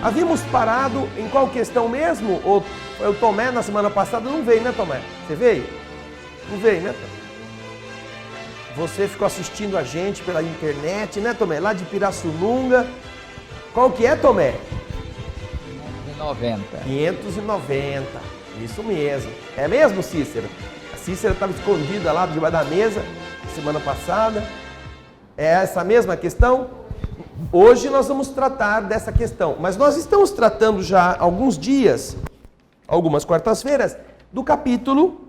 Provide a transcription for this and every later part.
Havíamos parado em qual questão mesmo? Ou o Tomé na semana passada não veio, né, Tomé? Você veio? Não veio, né, Tomé? Você ficou assistindo a gente pela internet, né, Tomé? Lá de Pirassununga. Qual que é, Tomé? 590. 590. Isso mesmo. É mesmo, Cícero? A Cícera estava escondida lá debaixo da mesa semana passada. É essa mesma questão? Hoje nós vamos tratar dessa questão. Mas nós estamos tratando já há alguns dias, algumas quartas-feiras, do capítulo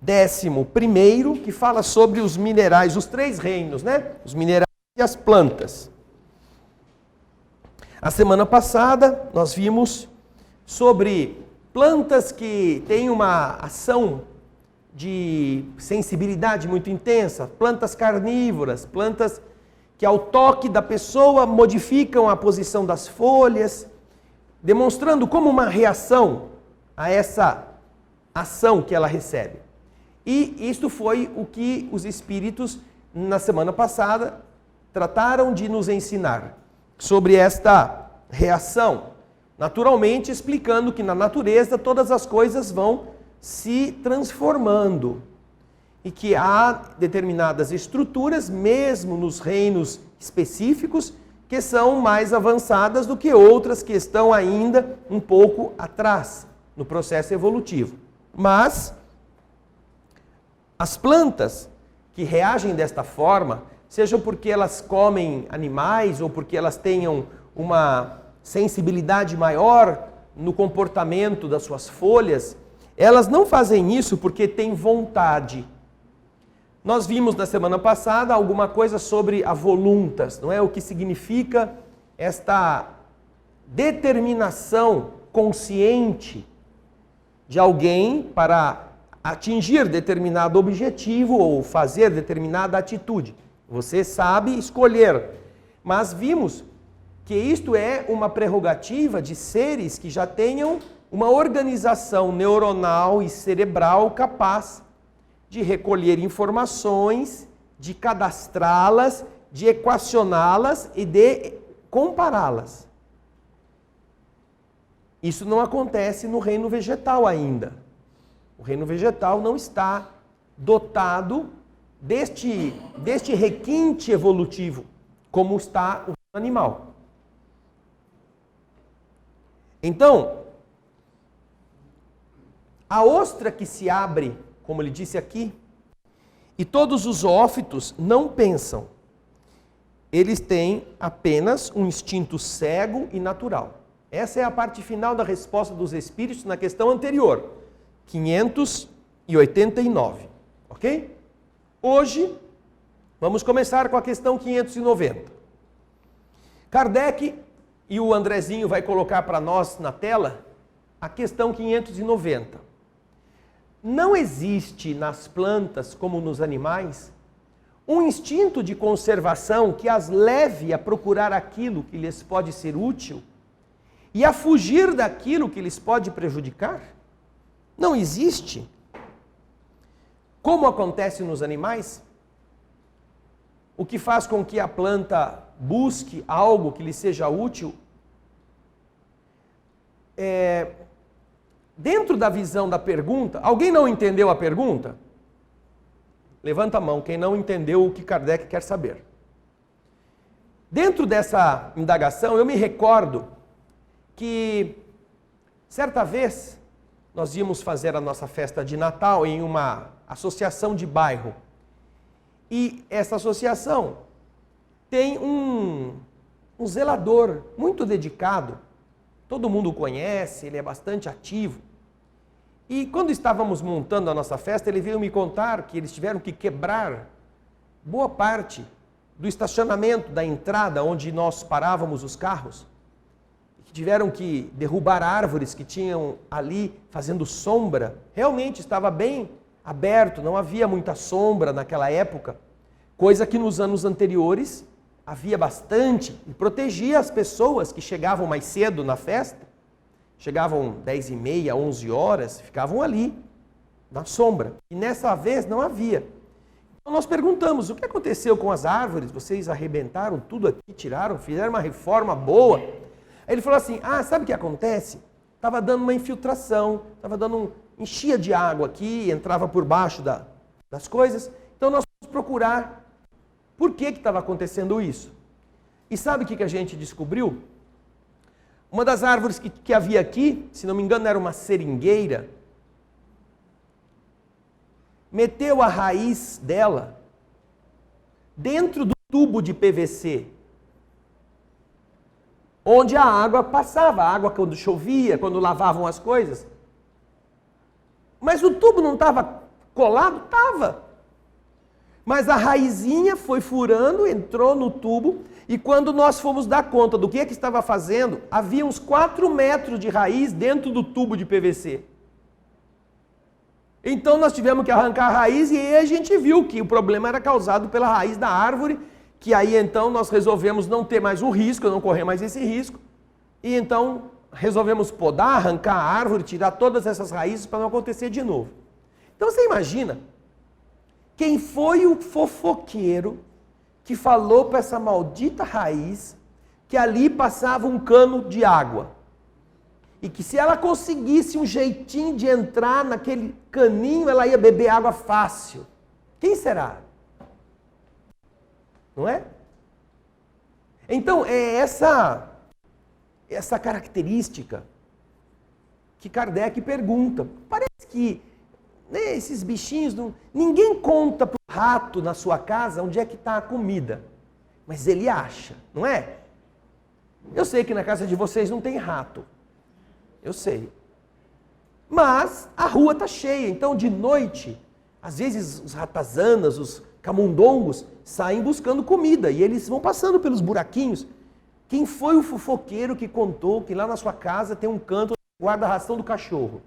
11º, que fala sobre os minerais, os 3 reinos, né? Os minerais e as plantas. A semana passada nós vimos sobre plantas que têm uma ação de sensibilidade muito intensa, plantas carnívoras, plantas que ao toque da pessoa modificam a posição das folhas, demonstrando como uma reação a essa ação que ela recebe. E isto foi o que os espíritos, na semana passada, trataram de nos ensinar sobre esta reação. Naturalmente, explicando que na natureza todas as coisas vão se transformando e que há determinadas estruturas, mesmo nos reinos específicos, que são mais avançadas do que outras que estão ainda um pouco atrás no processo evolutivo. Mas as plantas que reagem desta forma, seja porque elas comem animais ou porque elas tenham uma sensibilidade maior no comportamento das suas folhas, elas não fazem isso porque têm vontade. Nós vimos na semana passada alguma coisa sobre a voluntas, não é? O que significa esta determinação consciente de alguém para atingir determinado objetivo ou fazer determinada atitude. Você sabe escolher, mas vimos que isto é uma prerrogativa de seres que já tenham uma organização neuronal e cerebral capaz de recolher informações, de cadastrá-las, de equacioná-las e de compará-las. Isso não acontece no reino vegetal ainda. O reino vegetal não está dotado deste requinte evolutivo, como está o reino animal. Então, a ostra que se abre, como ele disse aqui, e todos os zoófitos não pensam. Eles têm apenas um instinto cego e natural. Essa é a parte final da resposta dos espíritos na questão anterior, 589, ok? Hoje, vamos começar com a questão 590. Kardec e o Andrezinho vai colocar para nós na tela a questão 590. Não existe nas plantas, como nos animais, um instinto de conservação que as leve a procurar aquilo que lhes pode ser útil e a fugir daquilo que lhes pode prejudicar? Não existe. Como acontece nos animais, o que faz com que a planta busque algo que lhe seja útil dentro da visão da pergunta. Alguém não entendeu a pergunta? Levanta a mão quem não entendeu o que Kardec quer saber. Dentro dessa indagação, eu me recordo que certa vez nós íamos fazer a nossa festa de Natal em uma associação de bairro. E essa associação tem um zelador muito dedicado. Todo mundo o conhece, ele é bastante ativo. E quando estávamos montando a nossa festa, ele veio me contar que eles tiveram que quebrar boa parte do estacionamento da entrada onde nós parávamos os carros. Tiveram que derrubar árvores que tinham ali fazendo sombra. Realmente estava bem aberto, não havia muita sombra naquela época, coisa que nos anos anteriores havia bastante e protegia as pessoas que chegavam mais cedo na festa, chegavam 10h30, 11 horas, ficavam ali, na sombra. E nessa vez não havia. Então nós perguntamos, o que aconteceu com as árvores? Vocês arrebentaram tudo aqui, tiraram, fizeram uma reforma boa. Aí ele falou assim, sabe o que acontece? Estava dando uma infiltração, enchia de água aqui, entrava por baixo das coisas. Então nós fomos procurar por que estava acontecendo isso. E sabe o que a gente descobriu? Uma das árvores que havia aqui, se não me engano era uma seringueira, meteu a raiz dela dentro do tubo de PVC, onde a água passava, a água quando chovia, quando lavavam as coisas. Mas o tubo não estava colado? Estava. Mas a raizinha foi furando, entrou no tubo, e quando nós fomos dar conta do que estava fazendo, havia uns 4 metros de raiz dentro do tubo de PVC. Então nós tivemos que arrancar a raiz e aí a gente viu que o problema era causado pela raiz da árvore, que aí então nós resolvemos não ter mais o risco, não correr mais esse risco, e então resolvemos podar, arrancar a árvore, tirar todas essas raízes para não acontecer de novo. Então você imagina, quem foi o fofoqueiro que falou para essa maldita raiz que ali passava um cano de água? E que se ela conseguisse um jeitinho de entrar naquele caninho, ela ia beber água fácil. Quem será? Não é? Então, é essa característica que Kardec pergunta. Parece que esses bichinhos, ninguém conta para o rato na sua casa onde é que está a comida. Mas ele acha, não é? Eu sei que na casa de vocês não tem rato. Eu sei. Mas a rua está cheia, então de noite, às vezes os ratazanas, os camundongos saem buscando comida e eles vão passando pelos buraquinhos. Quem foi o fofoqueiro que contou que lá na sua casa tem um canto que guarda a ração do cachorro?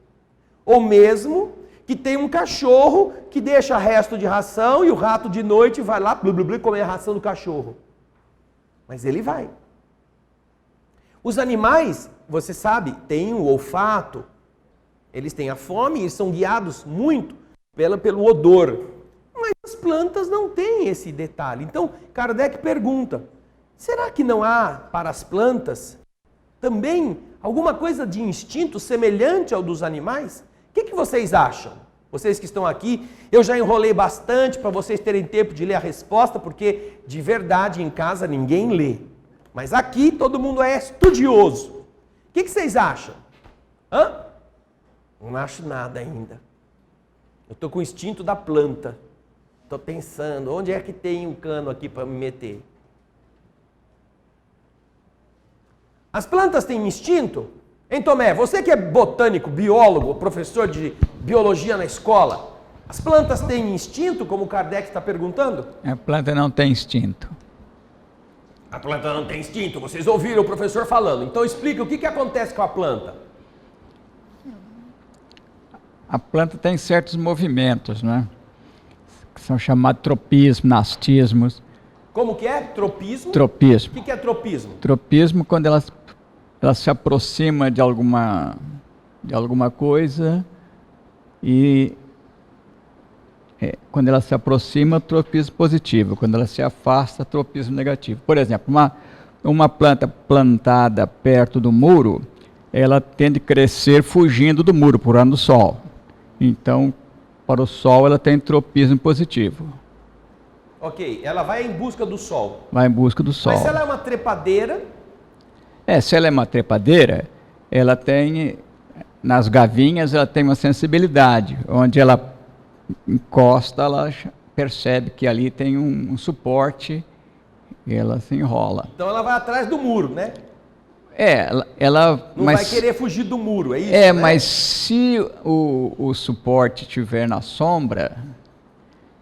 Ou mesmo que tem um cachorro que deixa resto de ração e o rato de noite vai lá comer a ração do cachorro. Mas ele vai. Os animais, você sabe, têm o olfato, eles têm a fome e eles são guiados muito pelo odor. Mas as plantas não têm esse detalhe. Então, Kardec pergunta, será que não há para as plantas também alguma coisa de instinto semelhante ao dos animais? O que vocês acham? Vocês que estão aqui, eu já enrolei bastante para vocês terem tempo de ler a resposta, porque de verdade em casa ninguém lê. Mas aqui todo mundo é estudioso. O que vocês acham? Não acho nada ainda. Eu estou com o instinto da planta. Estou pensando, onde é que tem um cano aqui para me meter? As plantas têm instinto? Hein, Tomé, você que é botânico, biólogo, professor de biologia na escola, as plantas têm instinto, como o Kardec está perguntando? A planta não tem instinto. A planta não tem instinto, vocês ouviram o professor falando. Então explica o que acontece com a planta. A planta tem certos movimentos, né? Que são chamados tropismos, nastismos. Como que é? Tropismo? Tropismo. O que é tropismo? Tropismo quando ela se aproxima de alguma coisa e quando ela se aproxima, tropismo positivo. Quando ela se afasta, tropismo negativo. Por exemplo, uma planta plantada perto do muro, ela tende a crescer fugindo do muro, procurando o sol. Então, para o sol, ela tem tropismo positivo. Ok, ela vai em busca do sol. Vai em busca do sol. Mas se ela é uma trepadeira... Se ela é uma trepadeira, ela tem, nas gavinhas, ela tem uma sensibilidade, onde ela encosta, ela percebe que ali tem um suporte e ela se enrola. Então ela vai atrás do muro, né? Ela não vai querer fugir do muro, é isso? Né? Mas se o suporte estiver na sombra,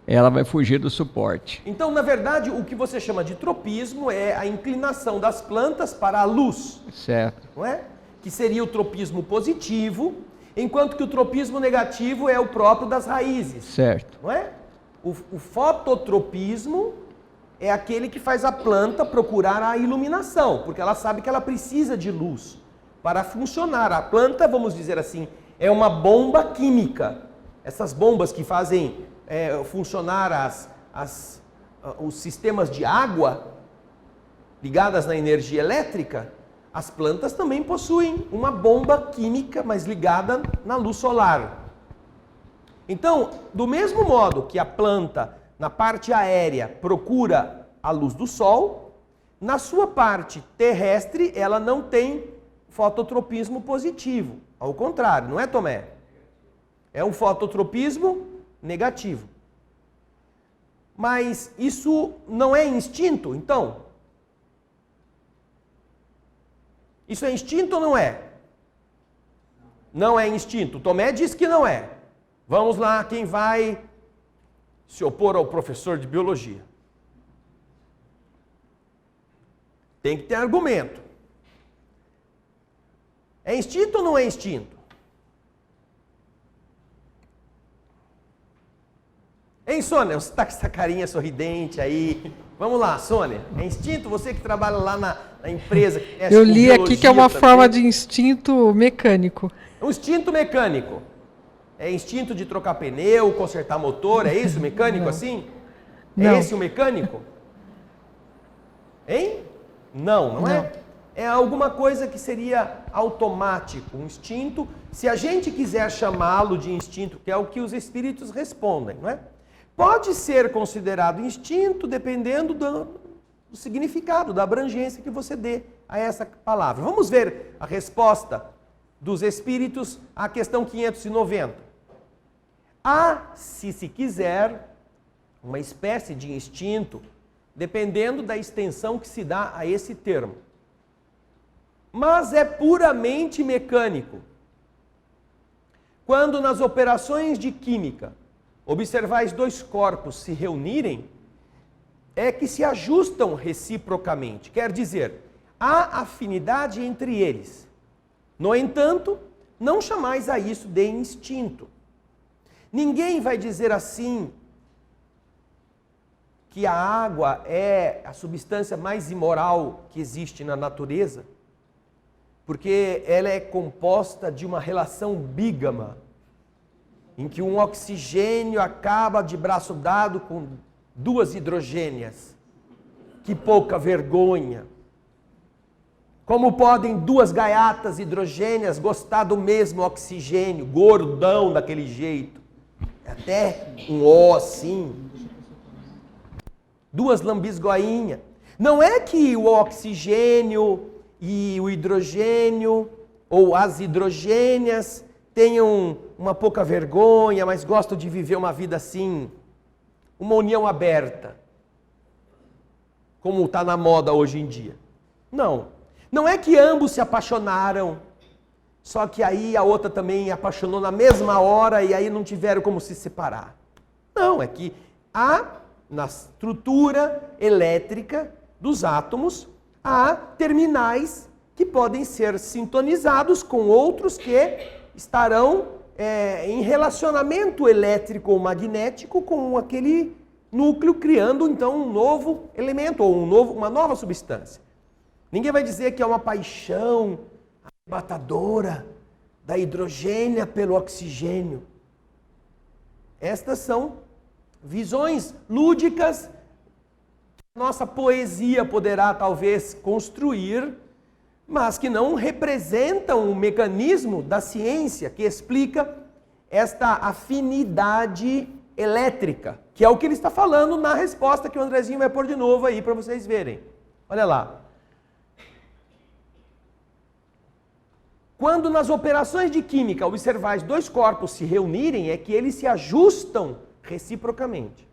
ela vai fugir do suporte. Então, na verdade, o que você chama de tropismo é a inclinação das plantas para a luz. Certo. Não é? Que seria o tropismo positivo, enquanto que o tropismo negativo é o próprio das raízes. Certo. Não é? O fototropismo é aquele que faz a planta procurar a iluminação, porque ela sabe que ela precisa de luz para funcionar. A planta, vamos dizer assim, é uma bomba química. Essas bombas que fazem funcionar os sistemas de água ligadas na energia elétrica, As plantas também possuem uma bomba química, mas ligada na luz solar. Então, do mesmo modo que a planta, na parte aérea, procura a luz do sol, na sua parte terrestre, ela não tem fototropismo positivo. Ao contrário, não é, Tomé? É um fototropismo negativo. Mas isso não é instinto, então? Isso é instinto ou não é? Não é instinto. Tomé diz que não é. Vamos lá, quem vai se opor ao professor de biologia? Tem que ter argumento. É instinto ou não é instinto? Hein, Sônia? Você está com essa carinha sorridente aí. Vamos lá, Sônia. É instinto? Você que trabalha lá na empresa. Que eu li aqui que é uma também. forma de instinto mecânico. Um instinto mecânico. É instinto de trocar pneu, consertar motor, é isso, mecânico Não. assim? Não. É esse o mecânico? Hein? Não é? É alguma coisa que seria automático, um instinto, se a gente quiser chamá-lo de instinto, que é o que os espíritos respondem, não é? Pode ser considerado instinto dependendo do significado, da abrangência que você dê a essa palavra. Vamos ver a resposta dos espíritos à questão 590. Há, se quiser, uma espécie de instinto, dependendo da extensão que se dá a esse termo. Mas é puramente mecânico. Quando nas operações de química observais dois corpos se reunirem, é que se ajustam reciprocamente. Quer dizer, há afinidade entre eles. No entanto, não chamais a isso de instinto. Ninguém vai dizer assim que a água é a substância mais imoral que existe na natureza, porque ela é composta de uma relação bígama, em que um oxigênio acaba de braço dado com duas hidrogênias. Que pouca vergonha! Como podem duas gaiatas hidrogênias gostar do mesmo oxigênio, gordão daquele jeito? Até um O assim. Duas lambisgoinhas. Não é que o oxigênio e o hidrogênio, ou as hidrogênias, tenham uma pouca vergonha, mas gostam de viver uma vida assim, uma união aberta, como está na moda hoje em dia. Não. Não é que ambos se apaixonaram, só que aí a outra também apaixonou na mesma hora e aí não tiveram como se separar. Não, é que há, na estrutura elétrica dos átomos, há terminais que podem ser sintonizados com outros que estarão em relacionamento elétrico ou magnético com aquele núcleo, criando então um novo elemento ou uma nova substância. Ninguém vai dizer que é uma paixão arrebatadora da hidrogênia pelo oxigênio. Estas são visões lúdicas que nossa poesia poderá talvez construir, mas que não representam o mecanismo da ciência que explica esta afinidade elétrica, que é o que ele está falando na resposta que o Andrezinho vai pôr de novo aí para vocês verem. Olha lá. Quando nas operações de química observais dois corpos se reunirem, é que eles se ajustam reciprocamente.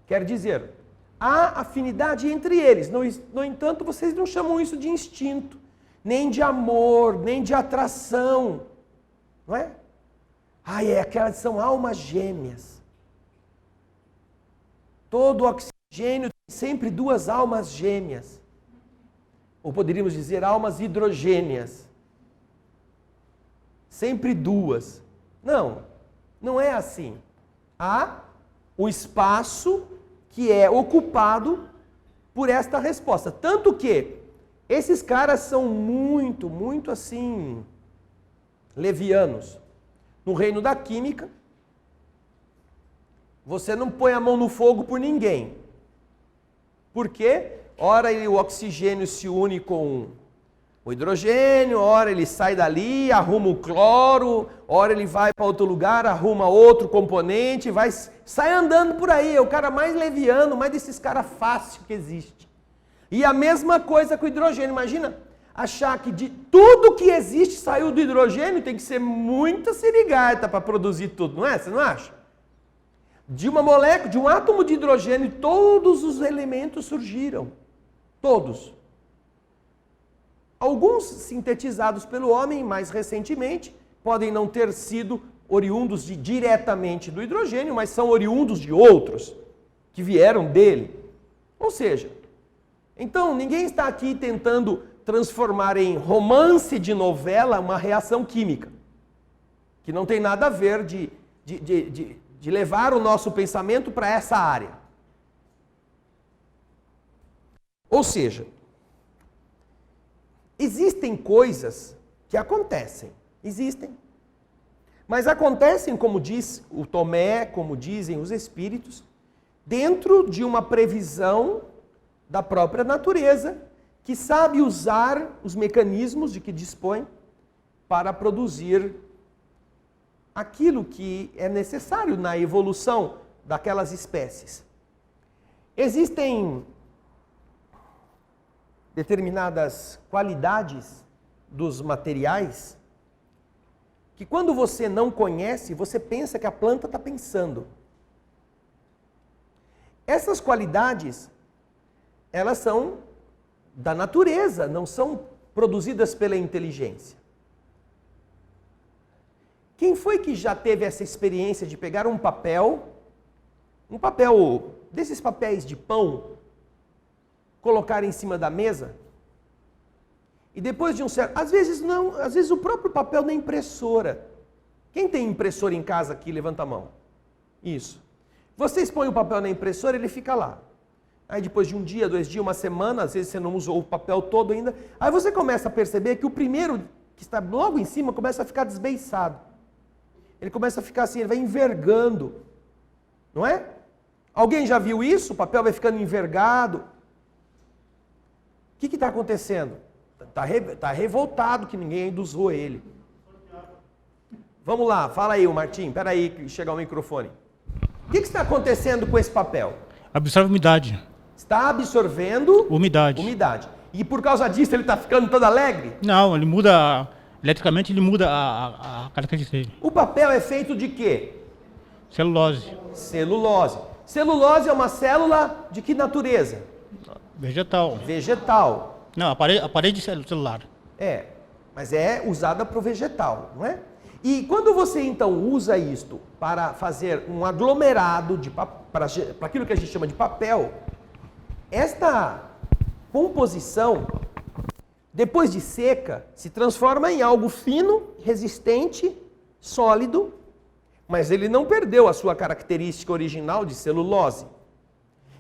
Quer dizer, há afinidade entre eles. No entanto, vocês não chamam isso de instinto, nem de amor, nem de atração. Não é? Aquelas são almas gêmeas. Todo oxigênio tem sempre duas almas gêmeas. Ou poderíamos dizer almas hidrogêneas. Sempre duas. Não, não é assim. Há o espaço que é ocupado por esta resposta. Tanto que esses caras são muito, muito assim, levianos. No reino da química, você não põe a mão no fogo por ninguém. Por quê? Ora o oxigênio se une com o hidrogênio, ora ele sai dali, arruma o cloro, ora ele vai para outro lugar, arruma outro componente, sai andando por aí, é o cara mais leviano, mais desses caras fácil que existe. E a mesma coisa com o hidrogênio, imagina achar que de tudo que existe saiu do hidrogênio, tem que ser muita sirigaita para produzir tudo, não é? Você não acha? De uma molécula, de um átomo de hidrogênio, todos os elementos surgiram. Todos. Alguns sintetizados pelo homem mais recentemente, podem não ter sido oriundos diretamente do hidrogênio, mas são oriundos de outros que vieram dele. Ou seja, então ninguém está aqui tentando transformar em romance de novela uma reação química, que não tem nada a ver de levar o nosso pensamento para essa área. Ou seja, existem coisas que acontecem, existem. Mas acontecem, como diz o Tomé, como dizem os espíritos, dentro de uma previsão da própria natureza, que sabe usar os mecanismos de que dispõe para produzir aquilo que é necessário na evolução daquelas espécies. Existem determinadas qualidades dos materiais que quando você não conhece, você pensa que a planta está pensando. Essas qualidades, elas são da natureza, não são produzidas pela inteligência. Quem foi que já teve essa experiência de pegar um papel desses papéis de pão, colocar em cima da mesa, e depois de um certo... Às vezes o próprio papel da impressora. Quem tem impressora em casa aqui, levanta a mão. Isso. Vocês põem o papel na impressora, ele fica lá. Aí depois de um dia, 2 dias, uma semana, às vezes você não usou o papel todo ainda, aí você começa a perceber que o primeiro, que está logo em cima, começa a ficar desbeiçado. Ele começa a ficar assim, ele vai envergando. Não é? Alguém já viu isso? O papel vai ficando envergado. O que está acontecendo? Está revoltado que ninguém ainda usou ele. Vamos lá, fala aí, o Martim. Espera aí que chegar o microfone. O que está acontecendo com esse papel? Absorve umidade. Está absorvendo Umidade. E por causa disso ele está ficando todo alegre? Não, ele muda... Eletricamente ele muda a característica dele. O papel é feito de quê? Celulose. Celulose. Celulose é uma célula de que natureza? Vegetal. Vegetal. Não, a parede celular. É, mas é usada para o vegetal, não é? E quando você então usa isto para fazer um aglomerado para aquilo que a gente chama de papel, esta composição, depois de seca, se transforma em algo fino, resistente, sólido, mas ele não perdeu a sua característica original de celulose.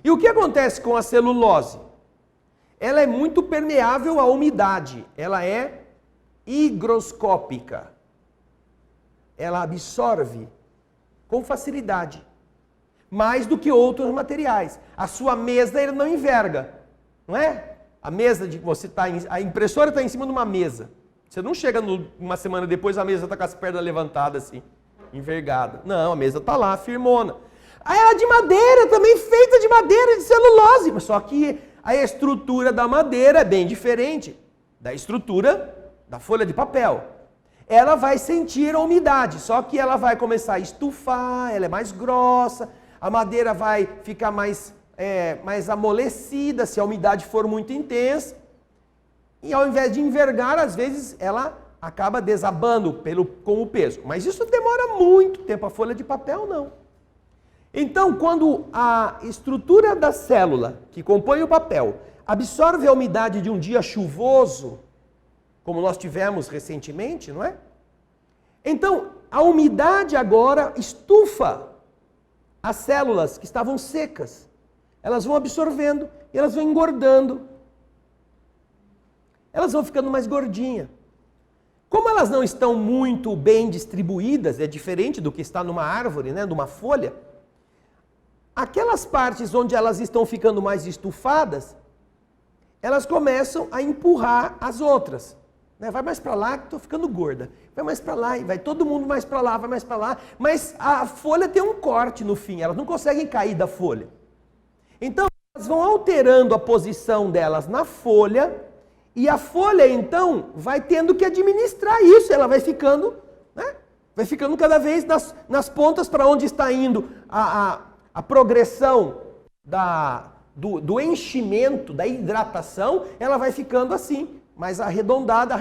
E o que acontece com a celulose? Ela é muito permeável à umidade, ela é higroscópica. Ela absorve com facilidade, mais do que outros materiais. A sua mesa ele não enverga, não é? A mesa de você está, a impressora está em cima de uma mesa. Você não chega uma semana depois a mesa está com as pernas levantadas assim, envergada. Não, a mesa está lá, firmona. Aí ela é de madeira, também feita de madeira, de celulose, mas só que a estrutura da madeira é bem diferente da estrutura da folha de papel. Ela vai sentir a umidade, só que ela vai começar a estufar, ela é mais grossa, a madeira vai ficar mais amolecida se a umidade for muito intensa, e ao invés de envergar, às vezes ela acaba desabando com o peso. Mas isso demora muito tempo, a folha de papel não. Então, quando a estrutura da célula que compõe o papel absorve a umidade de um dia chuvoso, como nós tivemos recentemente, não é? Então, a umidade agora estufa as células que estavam secas. Elas vão absorvendo e elas vão engordando. Elas vão ficando mais gordinhas. Como elas não estão muito bem distribuídas, é diferente do que está numa árvore, né, numa folha, aquelas partes onde elas estão ficando mais estufadas, elas começam a empurrar as outras. Né? Vai mais para lá que estou ficando gorda. Vai mais para lá, e vai todo mundo mais para lá, vai mais para lá. Mas a folha tem um corte no fim, elas não conseguem cair da folha. Então, elas vão alterando a posição delas na folha, e a folha, então, vai tendo que administrar isso, ela vai ficando, né? Vai ficando cada vez nas pontas para onde está indo a progressão do enchimento, da hidratação, ela vai ficando assim, mais arredondada,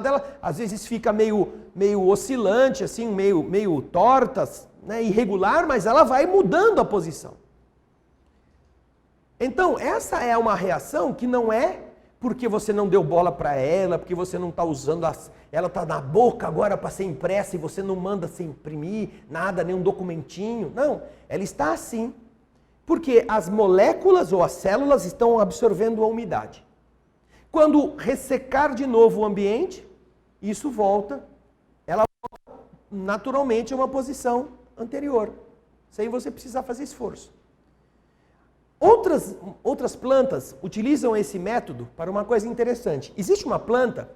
ela às vezes fica meio oscilante, assim, meio torta, né, irregular, mas ela vai mudando a posição. Então, essa é uma reação que não é porque você não deu bola para ela, porque você não está usando, ela está na boca agora para ser impressa e você não manda se imprimir nada, nem um documentinho. Não, ela está assim, porque as moléculas ou as células estão absorvendo a umidade. Quando ressecar de novo o ambiente, isso volta, ela volta naturalmente a uma posição anterior, sem você precisar fazer esforço. Outras plantas utilizam esse método para uma coisa interessante. Existe uma planta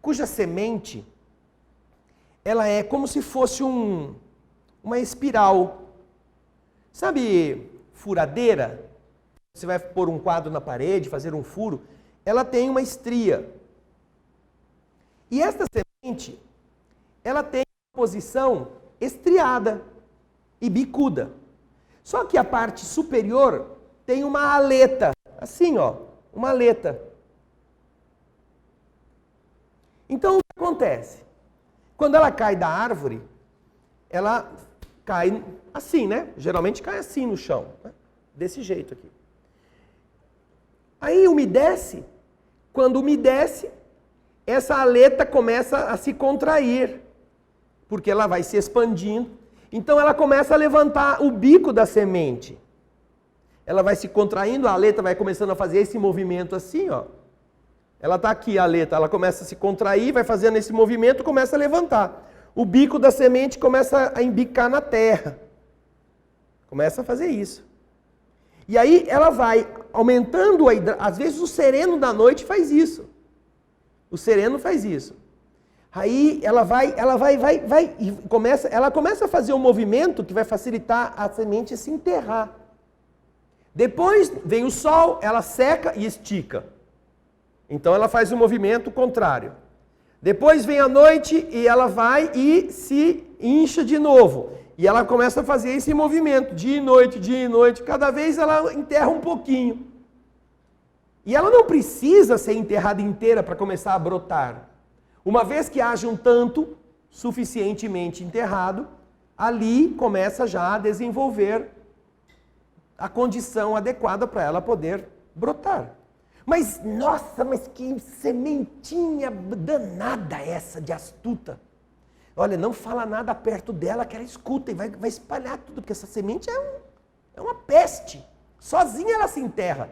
cuja semente ela é como se fosse uma espiral. Sabe furadeira? Você vai pôr um quadro na parede, fazer um furo. Ela tem uma estria. E esta semente, ela tem uma posição estriada e bicuda. Só que a parte superior tem uma aleta, assim ó, uma aleta. Então o que acontece? Quando ela cai da árvore, ela cai assim, né? Geralmente cai assim no chão, né? Desse jeito aqui. Aí umedece, quando umedece, essa aleta começa a se contrair, porque ela vai se expandindo. Então ela começa a levantar o bico da semente. Ela vai se contraindo, a aleta vai começando a fazer esse movimento assim, ó. Ela está aqui, a aleta, ela começa a se contrair, vai fazendo esse movimento, começa a levantar. O bico da semente começa a embicar na terra. Começa a fazer isso. E aí ela vai aumentando a às vezes o sereno da noite faz isso. O sereno faz isso. Aí ela vai e ela começa a fazer um movimento que vai facilitar a semente se enterrar. Depois vem o sol, ela seca e estica. Então ela faz um movimento contrário. Depois vem a noite e ela vai e se incha de novo. E ela começa a fazer esse movimento, dia e noite, cada vez ela enterra um pouquinho. E ela não precisa ser enterrada inteira para começar a brotar. Uma vez que haja um tanto suficientemente enterrado, ali começa já a desenvolver a condição adequada para ela poder brotar. Mas, nossa, mas que sementinha danada essa de astuta. Olha, não fala nada perto dela que ela escuta e vai espalhar tudo, porque essa semente é uma peste. Sozinha ela se enterra.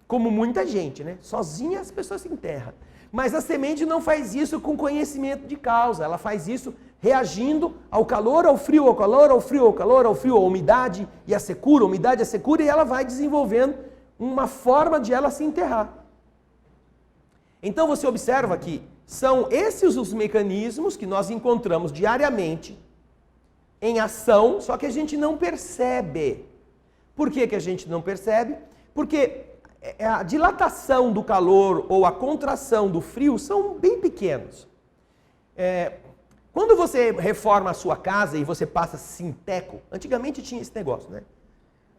Como muita gente, né? Sozinha as pessoas se enterram. Mas a semente não faz isso com conhecimento de causa, ela faz isso reagindo ao calor, ao frio, ao calor, ao frio, ao calor, ao frio, à umidade e à secura, e ela vai desenvolvendo uma forma de ela se enterrar. Então você observa que são esses os mecanismos que nós encontramos diariamente em ação, só que a gente não percebe. Por que que a gente não percebe? Porque a dilatação do calor ou a contração do frio são bem pequenos. Quando você reforma a sua casa e você passa sinteco, antigamente tinha esse negócio, né?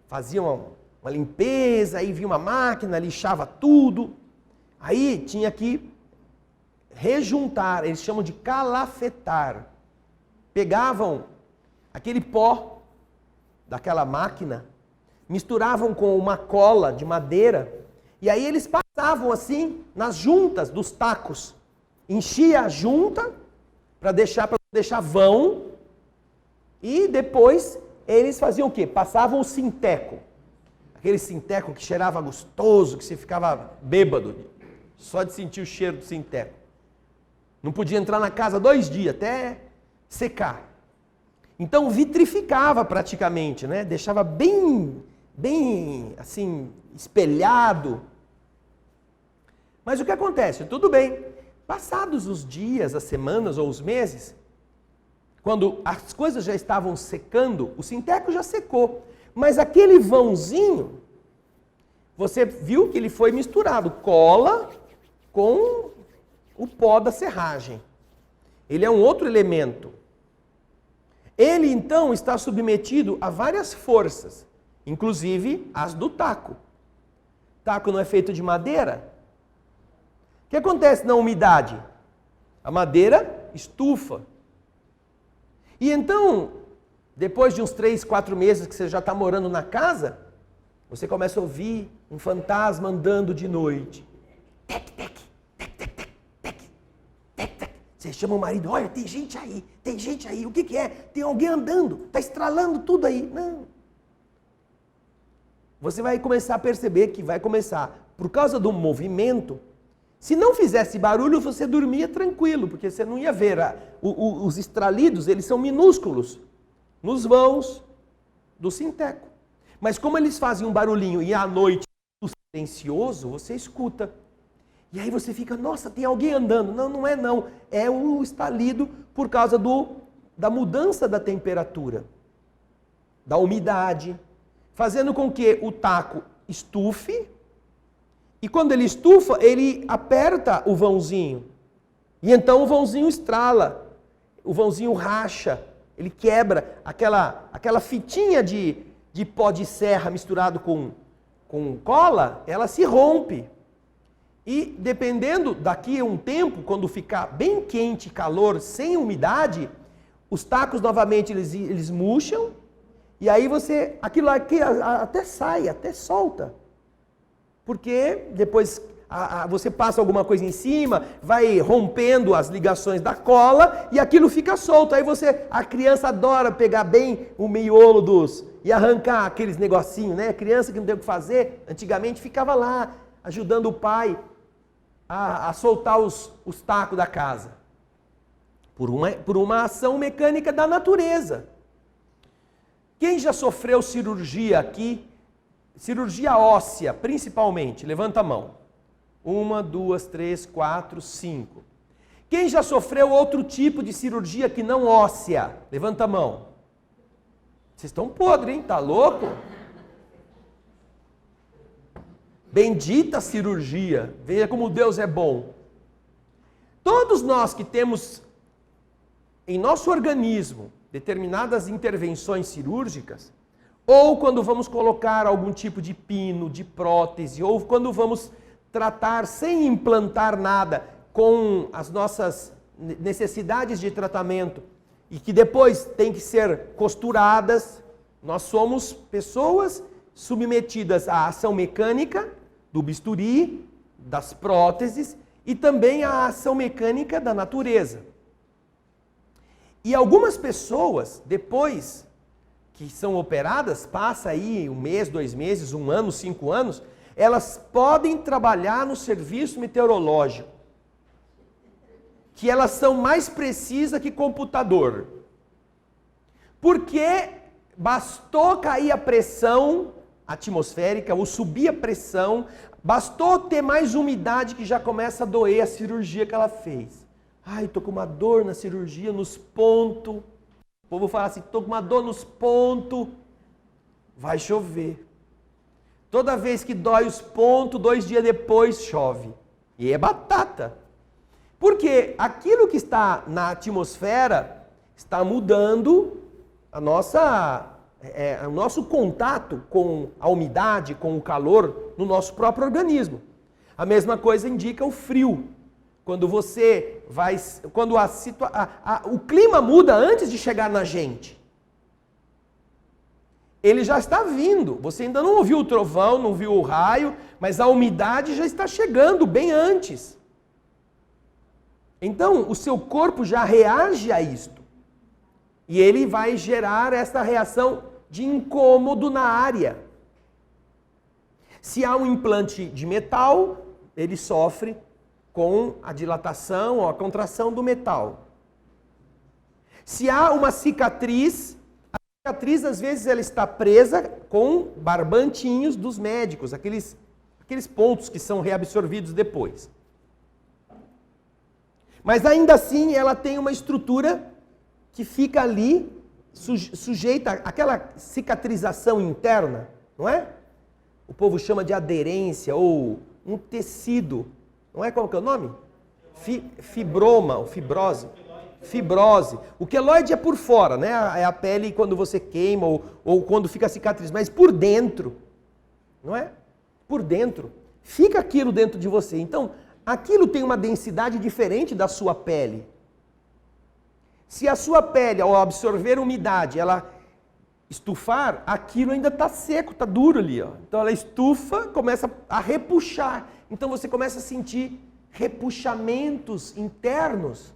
Faziam uma limpeza, aí vinha uma máquina, lixava tudo, aí tinha que rejuntar, eles chamam de calafetar. Pegavam aquele pó daquela máquina, misturavam com uma cola de madeira, e aí eles passavam assim nas juntas dos tacos. Enchia a junta para deixar vão, e depois eles faziam o quê? Passavam o sinteco. Aquele sinteco que cheirava gostoso, que você ficava bêbado, só de sentir o cheiro do sinteco. Não podia entrar na casa 2 dias, até secar. Então vitrificava praticamente, né? Deixava bem assim, espelhado Mas o que acontece? Tudo bem. Passados os dias, as semanas ou os meses, quando as coisas já estavam secando, o sinteco já secou. Mas aquele vãozinho, você viu que ele foi misturado cola com o pó da serragem. Ele é um outro elemento. Ele, então, está submetido a várias forças, inclusive as do taco. Taco não é feito de madeira? O que acontece na umidade? A madeira estufa. E então, depois de uns 3, 4 meses que você já está morando na casa, você começa a ouvir um fantasma andando de noite. Tec, tec, tec, tec, tec, tec, tec, tec. Você chama o marido, olha, tem gente aí, o que que é? Tem alguém andando, está estralando tudo aí. Não. Você vai começar a perceber que vai começar, por causa do movimento, se não fizesse barulho, você dormia tranquilo, porque você não ia ver. Os estralidos, eles são minúsculos nos vãos do sinteco. Mas como eles fazem um barulhinho e à noite silencioso, você escuta. E aí você fica, nossa, tem alguém andando. Não, não é não. É o estalido por causa da mudança da temperatura, da umidade, fazendo com que o taco estufe. E quando ele estufa, ele aperta o vãozinho. E então o vãozinho estrala, o vãozinho racha, ele quebra aquela fitinha de pó de serra misturado com cola, ela se rompe. E dependendo daqui a um tempo, quando ficar bem quente, calor, sem umidade, os tacos novamente eles murcham, e aí aquilo aqui até sai, até solta. Porque depois você passa alguma coisa em cima, vai rompendo as ligações da cola e aquilo fica solto. Aí a criança adora pegar bem o miolo e arrancar aqueles negocinhos, né? A criança que não tem o que fazer, antigamente ficava lá ajudando o pai a soltar os tacos da casa. Por uma ação mecânica da natureza. Quem já sofreu cirurgia aqui? Cirurgia óssea, principalmente. Levanta a mão. 1, 2, 3, 4, 5. Quem já sofreu outro tipo de cirurgia que não óssea? Levanta a mão. Vocês estão podres, hein? Tá louco? Bendita cirurgia. Veja como Deus é bom. Todos nós que temos em nosso organismo determinadas intervenções cirúrgicas, ou quando vamos colocar algum tipo de pino, de prótese, ou quando vamos tratar sem implantar nada com as nossas necessidades de tratamento e que depois tem que ser costuradas, nós somos pessoas submetidas à ação mecânica do bisturi, das próteses e também à ação mecânica da natureza. E algumas pessoas, depois que são operadas, passa aí 1 mês, 2 meses, 1 ano, 5 anos, elas podem trabalhar no serviço meteorológico, que elas são mais precisas que computador. Porque bastou cair a pressão atmosférica, ou subir a pressão, bastou ter mais umidade que já começa a doer a cirurgia que ela fez. Ai, tô com uma dor na cirurgia, nos pontos. O povo fala assim, estou com uma dor nos pontos, vai chover. Toda vez que dói os pontos, 2 dias depois chove. E é batata. Porque aquilo que está na atmosfera está mudando o nosso contato com a umidade, com o calor no nosso próprio organismo. A mesma coisa indica o frio. Quando o clima muda antes de chegar na gente. Ele já está vindo. Você ainda não ouviu o trovão, não viu o raio, mas a umidade já está chegando bem antes. Então, o seu corpo já reage a isto. E ele vai gerar essa reação de incômodo na área. Se há um implante de metal, ele sofre com a dilatação ou a contração do metal. Se há uma cicatriz, a cicatriz às vezes ela está presa com barbantinhos dos médicos, aqueles pontos que são reabsorvidos depois. Mas ainda assim ela tem uma estrutura que fica ali sujeita àquela cicatrização interna, não é? O povo chama de aderência ou um tecido, não é? Qual que é o nome? Fibroma ou fibrose. Fibrose. O queloide é por fora, né? É a pele quando você queima ou quando fica cicatriz, mas por dentro, não é? Por dentro. Fica aquilo dentro de você. Então, aquilo tem uma densidade diferente da sua pele. Se a sua pele, ao absorver umidade, ela estufar, aquilo ainda está seco, está duro ali. Ó. Então ela estufa, começa a repuxar. Então você começa a sentir repuxamentos internos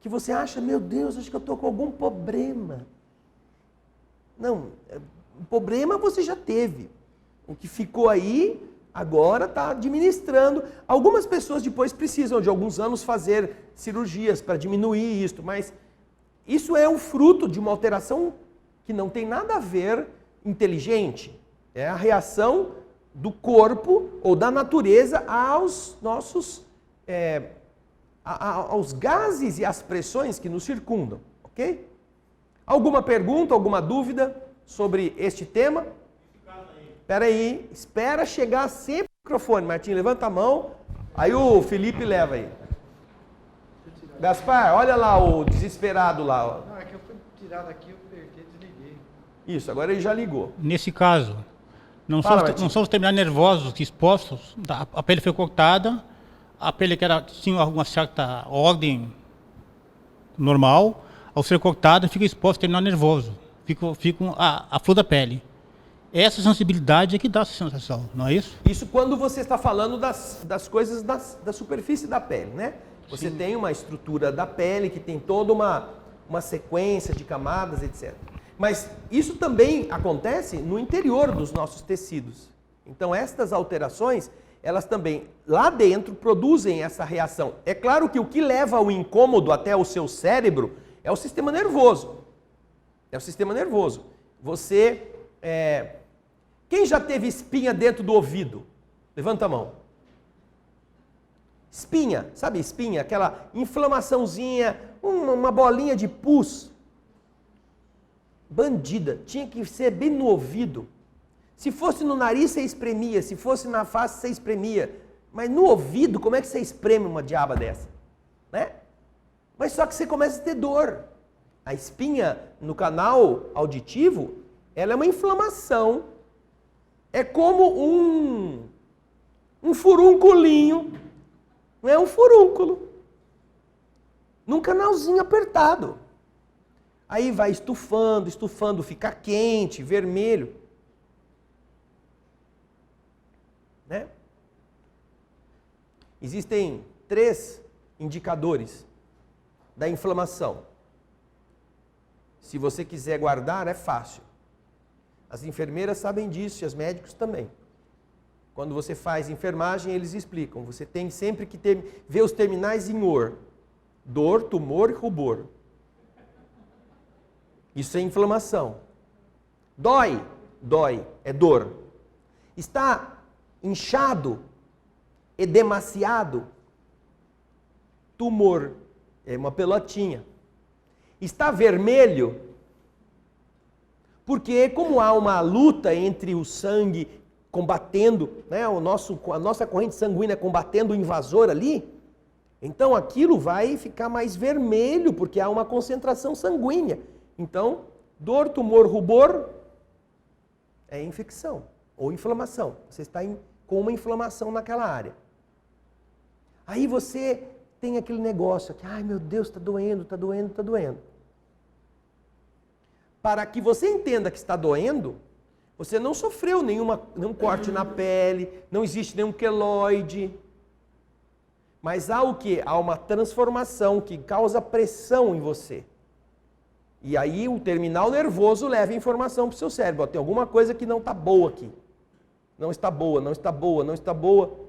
que você acha, meu Deus, acho que eu estou com algum problema. Não, o problema você já teve. O que ficou aí, agora está administrando. Algumas pessoas depois precisam de alguns anos fazer cirurgias para diminuir isso, mas isso é um fruto de uma alteração que não tem nada a ver inteligente. É a reação do corpo ou da natureza aos nossos aos gases e às pressões que nos circundam, ok? Alguma pergunta, alguma dúvida sobre este tema? Espera aí, espera chegar sempre o microfone. Martim, levanta a mão, aí o Felipe leva aí. Gaspar, olha lá o desesperado lá. Ó. Não, é que eu fui tirar daqui, eu apertei, desliguei. Isso, agora ele já ligou. Nesse caso, não são os terminais nervosos expostos, a pele foi cortada, a pele que tinha alguma certa ordem normal, ao ser cortada fica exposto ao terminal nervoso, fica a flor da pele. Essa sensibilidade é que dá essa sensação, não é isso? Isso quando você está falando das coisas da superfície da pele, né? Você tem uma estrutura da pele que tem toda uma sequência de camadas, etc. Mas isso também acontece no interior dos nossos tecidos. Então estas alterações, elas também lá dentro produzem essa reação. É claro que o que leva ao incômodo até o seu cérebro é o sistema nervoso. É o sistema nervoso. Você... Quem já teve espinha dentro do ouvido? Levanta a mão. Espinha, sabe espinha? Aquela inflamaçãozinha, uma bolinha de pus. Bandida, tinha que ser bem no ouvido. Se fosse no nariz, você espremia. Se fosse na face, você espremia. Mas no ouvido, como é que você espreme uma diaba dessa? Né? Mas só que você começa a ter dor. A espinha no canal auditivo, ela é uma inflamação. É como um furunculinho. Não é um furúnculo. Num canalzinho apertado. Aí vai estufando, fica quente, vermelho. Né? Existem 3 indicadores da inflamação. Se você quiser guardar, é fácil. As enfermeiras sabem disso e os médicos também. Quando você faz enfermagem, eles explicam. Você tem sempre que ver os terminais em OR. Dor, tumor e rubor. Isso é inflamação. Dói, é dor. Está inchado, edemaciado, tumor, é uma pelotinha. Está vermelho, porque como há uma luta entre o sangue combatendo, né, a nossa corrente sanguínea combatendo o invasor ali, então aquilo vai ficar mais vermelho, porque há uma concentração sanguínea. Então, dor, tumor, rubor é infecção ou inflamação. Você está com uma inflamação naquela área. Aí você tem aquele negócio que, ai meu Deus, está doendo, está doendo, está doendo. Para que você entenda que está doendo, você não sofreu nenhum corte na pele, não existe nenhum queloide. Mas há o quê? Há uma transformação que causa pressão em você. E aí o terminal nervoso leva informação para o seu cérebro. Ó, tem alguma coisa que não está boa aqui. Não está boa, não está boa, não está boa.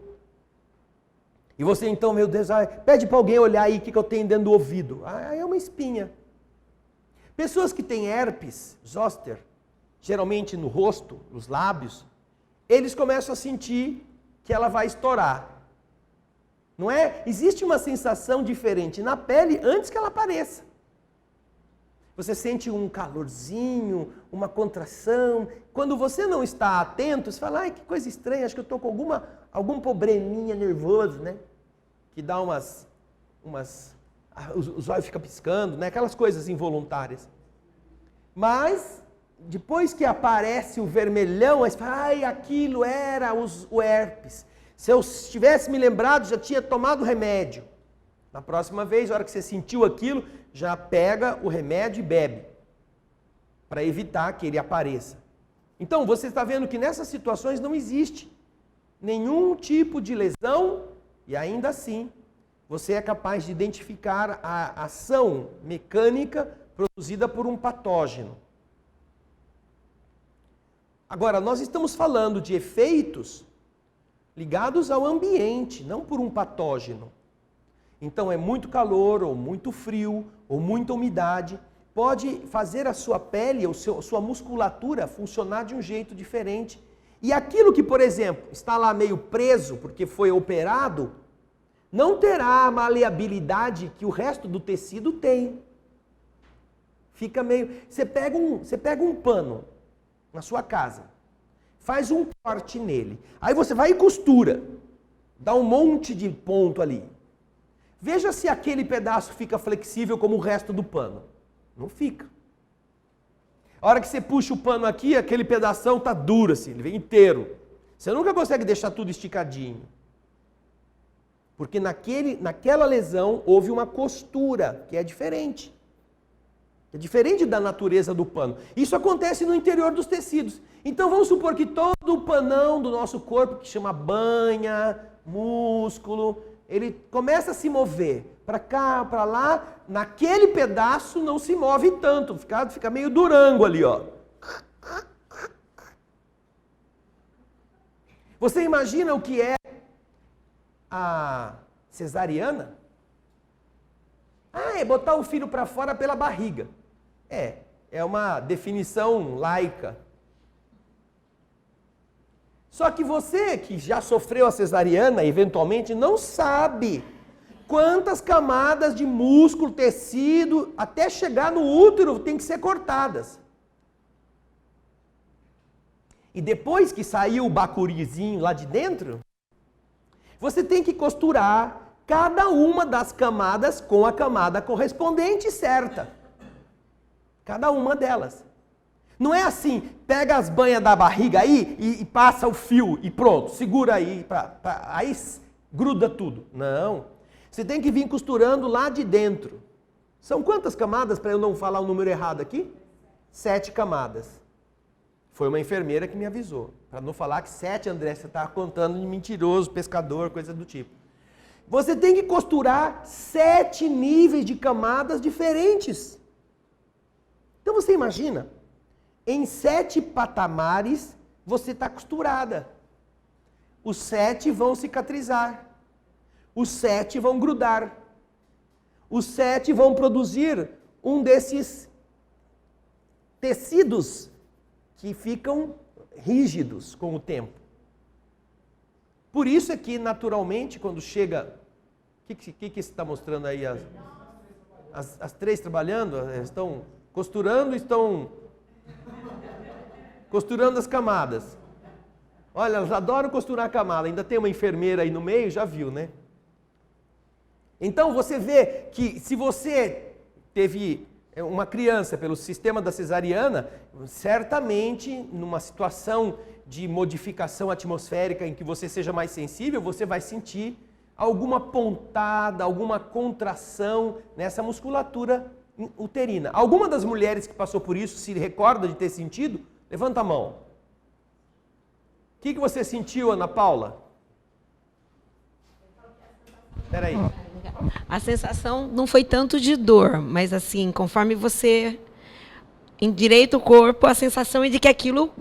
E você então, meu Deus, pede para alguém olhar aí o que eu tenho dentro do ouvido. Aí é uma espinha. Pessoas que têm herpes zoster, geralmente no rosto, nos lábios, eles começam a sentir que ela vai estourar. Não é? Existe uma sensação diferente na pele antes que ela apareça. Você sente um calorzinho, uma contração. Quando você não está atento, você fala, ai, que coisa estranha, acho que eu estou com algum probleminha nervoso, né? Que dá os olhos ficam piscando, né? Aquelas coisas involuntárias. Mas, depois que aparece o vermelhão, aí você fala, ai, aquilo era o herpes. Se eu tivesse me lembrado, já tinha tomado o remédio. Na próxima vez, a hora que você sentiu aquilo, já pega o remédio e bebe, para evitar que ele apareça. Então, você está vendo que nessas situações não existe nenhum tipo de lesão e ainda assim você é capaz de identificar a ação mecânica produzida por um patógeno. Agora, nós estamos falando de efeitos ligados ao ambiente, não por um patógeno. Então, é muito calor, ou muito frio, ou muita umidade, pode fazer a sua pele, ou sua musculatura funcionar de um jeito diferente. E aquilo que, por exemplo, está lá meio preso porque foi operado, não terá a maleabilidade que o resto do tecido tem. Fica meio... Você pega um pano na sua casa, faz um corte nele, aí você vai e costura, dá um monte de ponto ali. Veja se aquele pedaço fica flexível como o resto do pano. Não fica. A hora que você puxa o pano aqui, aquele pedação está duro assim, ele vem inteiro. Você nunca consegue deixar tudo esticadinho. Porque naquela lesão houve uma costura, que é diferente. É diferente da natureza do pano. Isso acontece no interior dos tecidos. Então vamos supor que todo o panão do nosso corpo, que chama banha, músculo, ele começa a se mover para cá, para lá, naquele pedaço não se move tanto, fica meio durango ali, ó. Você imagina o que é a cesariana? É botar o filho para fora pela barriga. É uma definição laica. Só que você que já sofreu a cesariana, eventualmente, não sabe quantas camadas de músculo, tecido, até chegar no útero, tem que ser cortadas. E depois que saiu o bacurizinho lá de dentro, você tem que costurar cada uma das camadas com a camada correspondente certa. Cada uma delas. Não é assim, pega as banhas da barriga aí e passa o fio e pronto, segura aí, aí gruda tudo. Não. Você tem que vir costurando lá de dentro. São quantas camadas, para eu não falar o número errado aqui? 7 camadas. Foi uma enfermeira que me avisou. Para não falar que 7, André, você está contando de mentiroso, pescador, coisa do tipo. Você tem que costurar 7 níveis de camadas diferentes. Então você imagina, em 7 patamares você está costurada. Os 7 vão cicatrizar. Os 7 vão grudar. Os 7 vão produzir um desses tecidos que ficam rígidos com o tempo. Por isso é que, naturalmente, quando chega... O que você está mostrando aí? As 3 trabalhando? Estão costurando, estão costurando as camadas. Olha, elas adoram costurar a camada. Ainda tem uma enfermeira aí no meio, já viu, né? Então, você vê que se você teve uma criança pelo sistema da cesariana, certamente, numa situação de modificação atmosférica em que você seja mais sensível, você vai sentir alguma pontada, alguma contração nessa musculatura uterina. Alguma das mulheres que passou por isso se recorda de ter sentido? Levanta a mão. O que você sentiu, Ana Paula? Espera aí. A sensação não foi tanto de dor, mas assim, conforme você endireita o corpo, a sensação é de que aquilo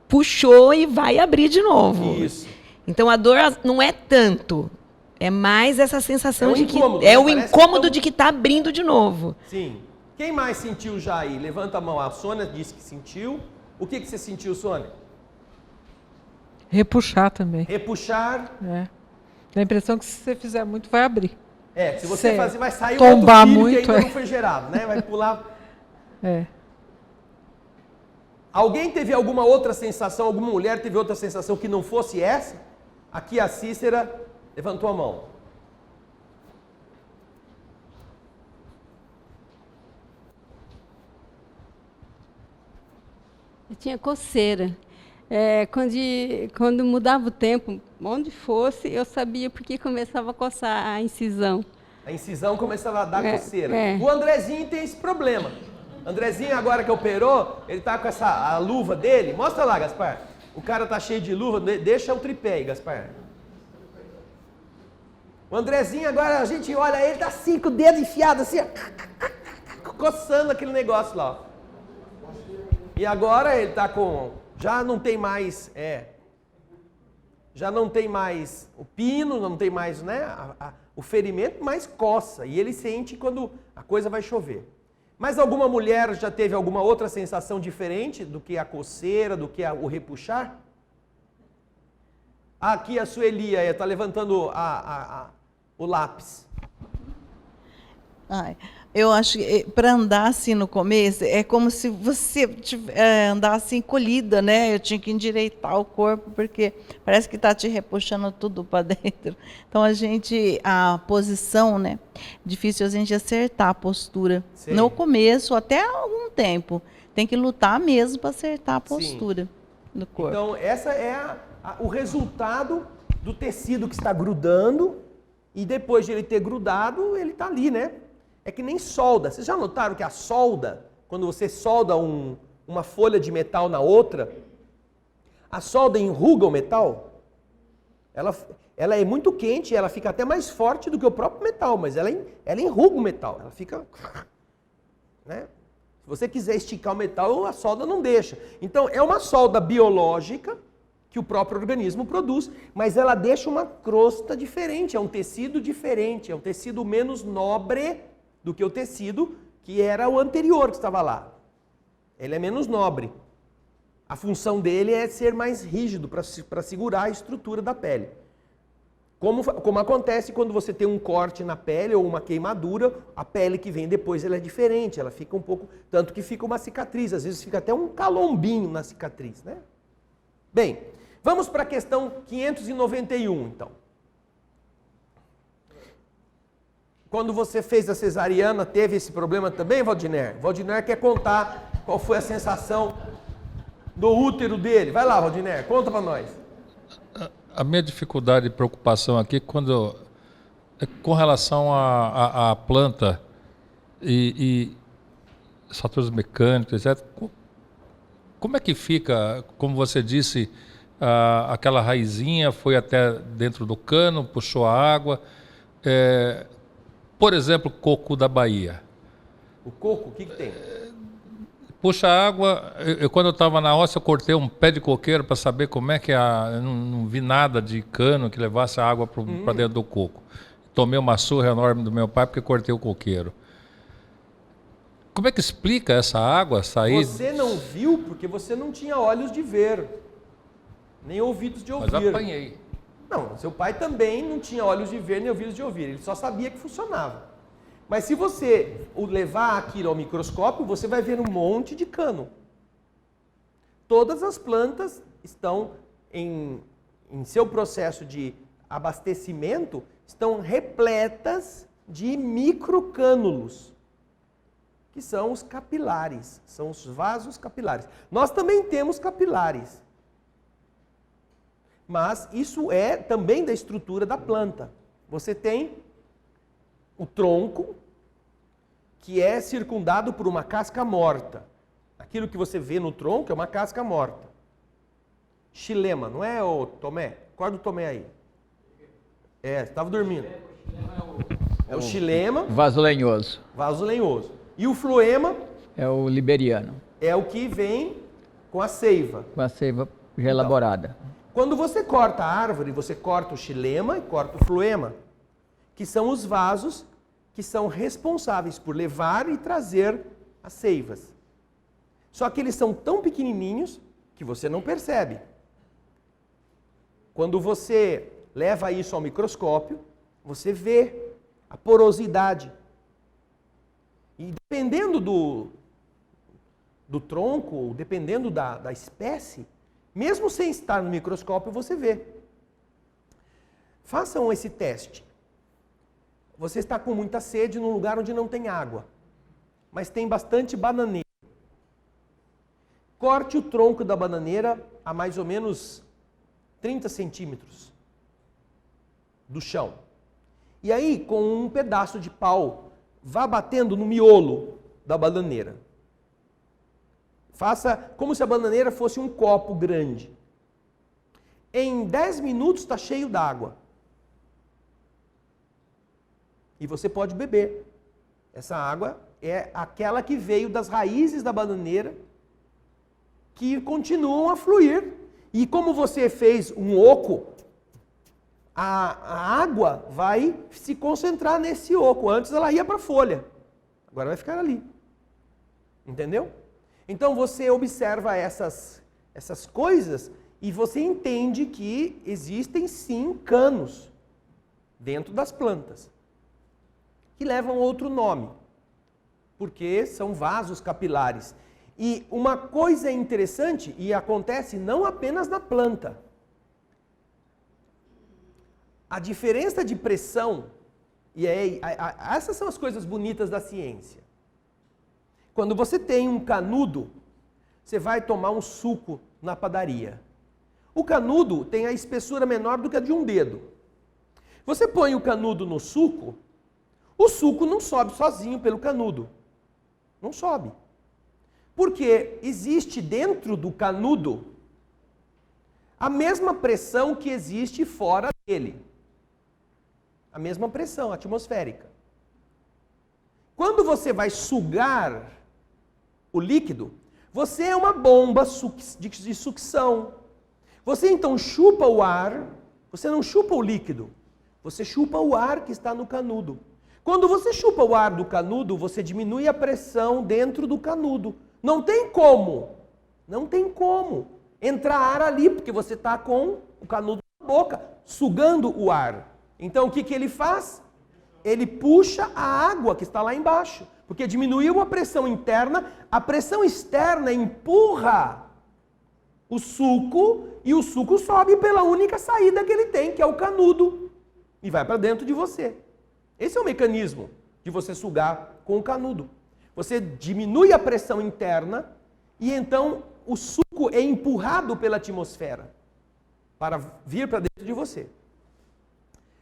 puxou e vai abrir de novo. Isso. Então a dor não é tanto, é mais essa sensação de que incômodo, é o parece incômodo de que está abrindo de novo. Sim. Quem mais sentiu já aí? Levanta a mão. A Sônia disse que sentiu. O que você sentiu, Sônia? Repuxar também. Repuxar. Dá a impressão que se você fizer muito, vai abrir. É, se você Cê fazer, vai sair um tombar outro filho muito, que ainda é. não foi gerado, né? Vai pular. É. Alguém teve alguma outra sensação, alguma mulher teve outra sensação que não fosse essa? Aqui a Cícera levantou a mão. Eu tinha coceira. Quando mudava o tempo, onde fosse, eu sabia porque começava a coçar a incisão. A incisão começava a dar coceira. é. O Andrezinho tem esse problema. Andrezinho, agora que operou, ele tá com a luva dele. Mostra lá, Gaspar. O cara tá cheio de luva, deixa o tripé aí, Gaspar. O Andrezinho, agora a gente olha ele, tá assim, com o dedo enfiado assim, ó, coçando aquele negócio lá. Ó. E agora ele tá com... Já não tem mais... já não tem mais o pino, não tem mais, né, o ferimento, mas coça. E ele sente quando a coisa vai chover. Mas alguma mulher já teve alguma outra sensação diferente do que a coceira, do que o repuxar? Aqui a Sueli está levantando o lápis. Ai, eu acho que para andar assim no começo, é como se você andasse encolhida, né? Eu tinha que endireitar o corpo, porque parece que está te repuxando tudo para dentro. Então, a posição, né? Difícil a gente acertar a postura. Sim. No começo, até algum tempo. Tem que lutar mesmo para acertar a postura do corpo. Então, essa é o resultado do tecido que está grudando, e depois de ele ter grudado, ele está ali, né? É que nem solda. Vocês já notaram que a solda, quando você solda uma folha de metal na outra, a solda enruga o metal? Ela é muito quente, ela fica até mais forte do que o próprio metal, mas ela enruga o metal, ela fica... Né? Se você quiser esticar o metal, a solda não deixa. Então, é uma solda biológica que o próprio organismo produz, mas ela deixa uma crosta diferente, é um tecido diferente, é um tecido menos nobre do que o tecido que era o anterior que estava lá. Ele é menos nobre. A função dele é ser mais rígido para segurar a estrutura da pele. Como acontece quando você tem um corte na pele ou uma queimadura, a pele que vem depois ela é diferente, ela fica um pouco... Tanto que fica uma cicatriz, às vezes fica até um calombinho na cicatriz, né? Bem, vamos para a questão 591, então. Quando você fez a cesariana, teve esse problema também, Valdiner? Valdiner quer contar qual foi a sensação do útero dele. Vai lá, Valdiner, conta para nós. A minha dificuldade e preocupação aqui com relação à planta e fatores mecânicos, etc. Como é que fica, como você disse, aquela raizinha foi até dentro do cano, puxou a água. Por exemplo, coco da Bahia. O coco, o que tem? Puxa água, quando eu estava na roça, eu cortei um pé de coqueiro para saber como é que eu não vi nada de cano que levasse a água para dentro do coco. Tomei uma surra enorme do meu pai porque cortei o coqueiro. Como é que explica essa água sair? Você não viu porque você não tinha olhos de ver, nem ouvidos de ouvir. Mas apanhei. Não, seu pai também não tinha olhos de ver nem ouvidos de ouvir, ele só sabia que funcionava. Mas se você levar aquilo ao microscópio, você vai ver um monte de cano. Todas as plantas estão em seu processo de abastecimento, estão repletas de microcânulos, que são os capilares, são os vasos capilares. Nós também temos capilares, mas isso é também da estrutura da planta. Você tem o tronco, que é circundado por uma casca morta. Aquilo que você vê no tronco é uma casca morta. Xilema, não é, ô Tomé? Acorda o Tomé aí. Você estava dormindo. É o xilema. Vaso lenhoso. Vaso lenhoso. E o floema É o liberiano, é o que vem com a seiva. com a seiva já elaborada. Quando você corta a árvore, você corta o xilema e corta o floema, que são os vasos que são responsáveis por levar e trazer as seivas. Só que eles são tão pequenininhos que você não percebe. Quando você leva isso ao microscópio, você vê a porosidade. E dependendo do tronco, dependendo da espécie, mesmo sem estar no microscópio, você vê. Façam esse teste. Você está com muita sede num lugar onde não tem água, mas tem bastante bananeira. Corte o tronco da bananeira a mais ou menos 30 centímetros do chão. E aí, com um pedaço de pau, vá batendo no miolo da bananeira. Faça como se a bananeira fosse um copo grande. Em 10 minutos está cheio d'água. E você pode beber. Essa água é aquela que veio das raízes da bananeira, que continuam a fluir. E como você fez um oco, a água vai se concentrar nesse oco. Antes ela ia para a folha, agora vai ficar ali. Entendeu? Então você observa essas coisas e você entende que existem sim canos dentro das plantas, que levam outro nome, porque são vasos capilares. E uma coisa interessante, e acontece não apenas na planta, a diferença de pressão, essas são as coisas bonitas da ciência. Quando você tem um canudo, você vai tomar um suco na padaria. O canudo tem a espessura menor do que a de um dedo. Você põe o canudo no suco, o suco não sobe sozinho pelo canudo. Não sobe. Porque existe dentro do canudo a mesma pressão que existe fora dele. A mesma pressão atmosférica. Quando você vai sugar o líquido, você é uma bomba de sucção. Você então chupa o ar, você não chupa o líquido, você chupa o ar que está no canudo. Quando você chupa o ar do canudo, você diminui a pressão dentro do canudo. Não tem como entrar ar ali, porque você está com o canudo na boca, sugando o ar. Então o que ele faz? Ele puxa a água que está lá embaixo, porque diminuiu a pressão interna, a pressão externa empurra o suco e o suco sobe pela única saída que ele tem, que é o canudo, e vai para dentro de você. Esse é o mecanismo de você sugar com o canudo. Você diminui a pressão interna e então o suco é empurrado pela atmosfera para vir para dentro de você.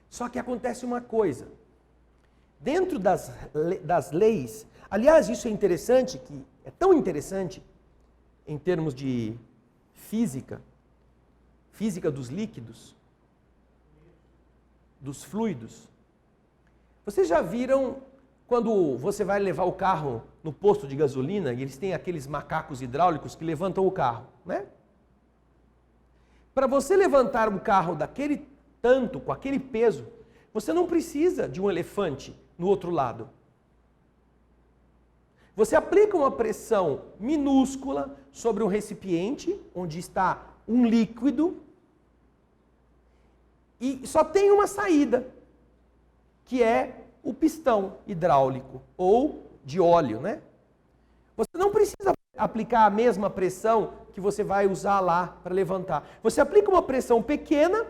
Só que acontece uma coisa. Dentro das leis, aliás, isso é interessante, que é tão interessante em termos de física dos líquidos, dos fluidos. Vocês já viram quando você vai levar o carro no posto de gasolina e eles têm aqueles macacos hidráulicos que levantam o carro, né? Para você levantar o carro daquele tanto, com aquele peso, você não precisa de um elefante no outro lado. Você aplica uma pressão minúscula sobre um recipiente onde está um líquido e só tem uma saída, que é o pistão hidráulico ou de óleo, né? Você não precisa aplicar a mesma pressão que você vai usar lá para levantar. Você aplica uma pressão pequena,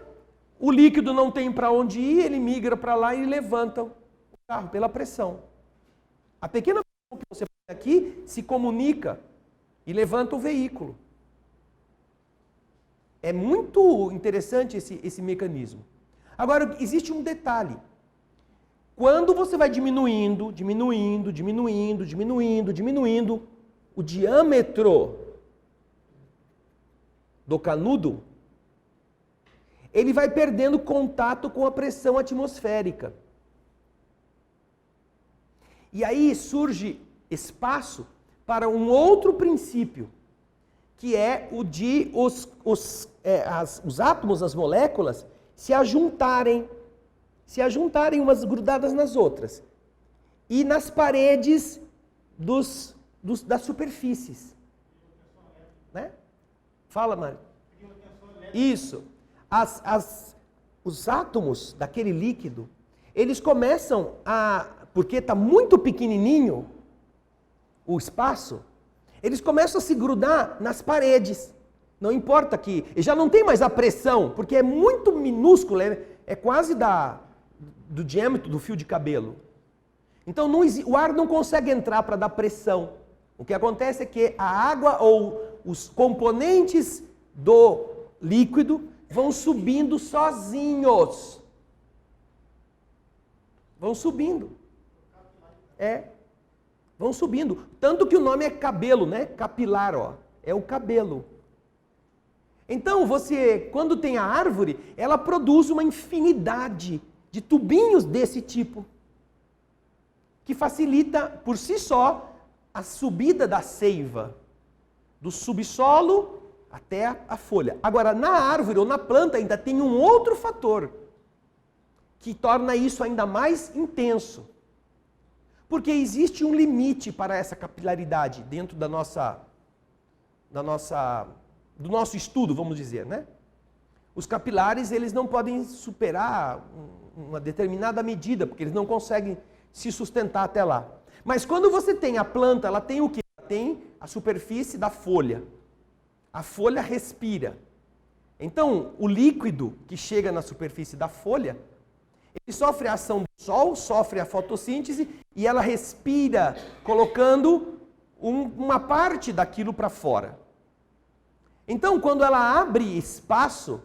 o líquido não tem para onde ir, ele migra para lá e levanta o carro pela pressão. A pequena pressão que você põe aqui se comunica e levanta o veículo. É muito interessante esse mecanismo. Agora, existe um detalhe. Quando você vai diminuindo o diâmetro do canudo, ele vai perdendo contato com a pressão atmosférica. E aí surge espaço para um outro princípio, que é o de os átomos, as moléculas, se ajuntarem umas grudadas nas outras. E nas paredes das superfícies. Né? Fala, Mário. Isso. os átomos daquele líquido, eles começam a, porque está muito pequenininho o espaço, eles começam a se grudar nas paredes. Não importa que, já não tem mais a pressão, porque é muito minúsculo, é quase do diâmetro do fio de cabelo. Então o ar não consegue entrar para dar pressão. O que acontece é que a água ou os componentes do líquido vão subindo sozinhos. Vão subindo. Vão subindo. Tanto que o nome é cabelo, né? Capilar, ó. É o cabelo. Então, quando tem a árvore, ela produz uma infinidade de tubinhos desse tipo, que facilita, por si só, a subida da seiva, do subsolo até a folha. Agora, na árvore ou na planta ainda tem um outro fator, que torna isso ainda mais intenso. Porque existe um limite para essa capilaridade dentro do nosso estudo, vamos dizer, né? Os capilares, eles não podem superar uma determinada medida, porque eles não conseguem se sustentar até lá. Mas quando você tem a planta, ela tem o quê? Ela tem a superfície da folha. A folha respira. Então, o líquido que chega na superfície da folha, ele sofre a ação do sol, sofre a fotossíntese e ela respira, colocando uma parte daquilo para fora. Então, quando ela abre espaço,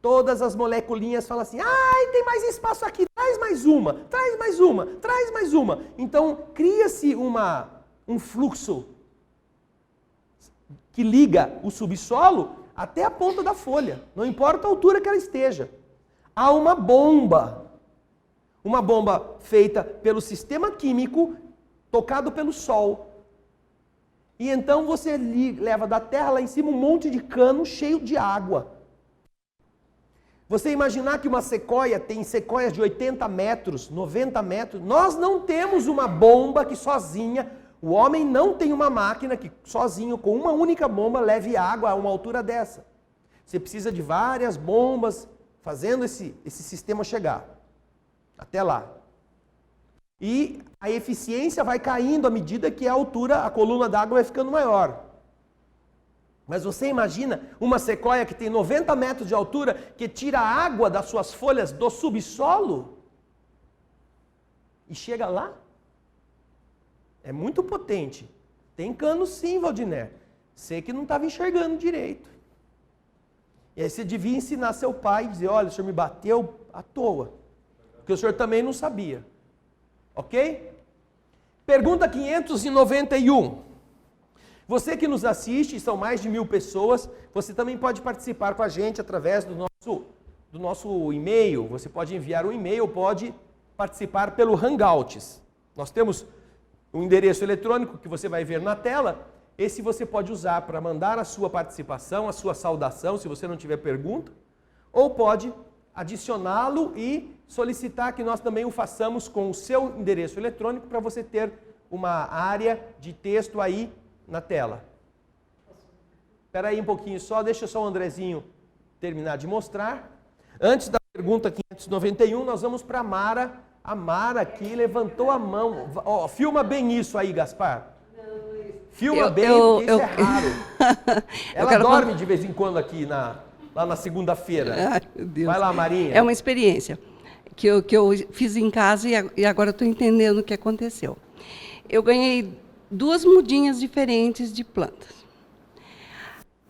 todas as moleculinhas falam assim, ai, tem mais espaço aqui, traz mais uma, traz mais uma, traz mais uma. Então, cria-se um fluxo que liga o subsolo até a ponta da folha, não importa a altura que ela esteja. Há uma bomba feita pelo sistema químico, tocado pelo sol. E então você leva da terra lá em cima um monte de cano cheio de água. Você imaginar que uma sequoia tem sequoias de 80 metros, 90 metros. Nós não temos uma bomba que sozinha, o homem não tem uma máquina que sozinho, com uma única bomba, leve água a uma altura dessa. Você precisa de várias bombas fazendo esse sistema chegar até lá. E a eficiência vai caindo à medida que a coluna d'água vai ficando maior. Mas você imagina uma sequoia que tem 90 metros de altura, que tira a água das suas folhas do subsolo e chega lá? É muito potente. Tem cano sim, Valdiné. Você que não estava enxergando direito. E aí você devia ensinar seu pai e dizer, olha, o senhor me bateu à toa. Porque o senhor também não sabia. Ok? Pergunta 591. Você que nos assiste, são mais de 1000 pessoas, você também pode participar com a gente através do nosso e-mail. Você pode enviar um e-mail, pode participar pelo Hangouts. Nós temos um endereço eletrônico que você vai ver na tela. Esse você pode usar para mandar a sua participação, a sua saudação, se você não tiver pergunta. Ou pode adicioná-lo e solicitar que nós também o façamos com o seu endereço eletrônico para você ter uma área de texto aí na tela. Espera aí um pouquinho só, deixa só o Andrezinho terminar de mostrar. Antes da pergunta 591, nós vamos para a Mara. A Mara aqui levantou a mão. Ó, filma bem isso aí, Gaspar. Filma bem, porque isso é raro. Ela dorme de vez em quando aqui lá na segunda-feira. Ai, meu Deus. Vai lá, Marinha. É uma experiência que eu fiz em casa e agora estou entendendo o que aconteceu. Eu ganhei 2 mudinhas diferentes de plantas.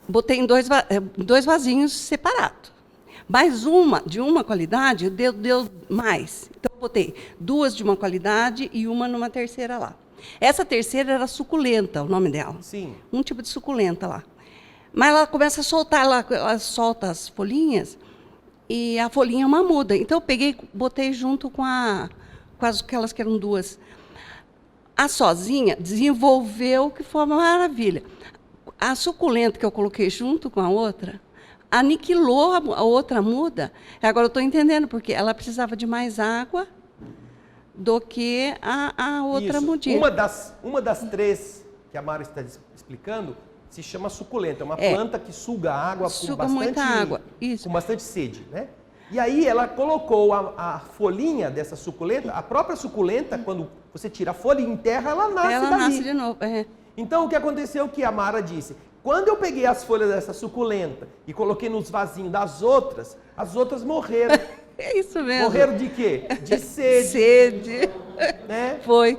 Botei em dois vasinhos separados. Mas uma de uma qualidade deu mais. Então, eu botei 2 de uma qualidade e uma numa terceira lá. Essa terceira era suculenta, o nome dela. Sim. Um tipo de suculenta lá. Mas ela começa a soltar, ela solta as folhinhas e a folhinha é uma muda. Então, eu peguei, botei junto com aquelas que eram 2. A sozinha desenvolveu, que foi uma maravilha. A suculenta que eu coloquei junto com a outra, aniquilou a outra muda. Agora eu estou entendendo, porque ela precisava de mais água do que a outra mudinha. Uma das 3 que a Mara está explicando se chama suculenta. É uma planta que suga água com muita água. Com bastante sede, né? E aí ela colocou a folhinha dessa suculenta, a própria suculenta, quando você tira a folha e enterra, ela nasce Ela dali. nasce de novo. Então o que aconteceu que a Mara disse? Quando eu peguei as folhas dessa suculenta e coloquei nos vasinhos das outras, as outras morreram. É isso mesmo. Morreram de quê? De sede. Sede. Né? Foi.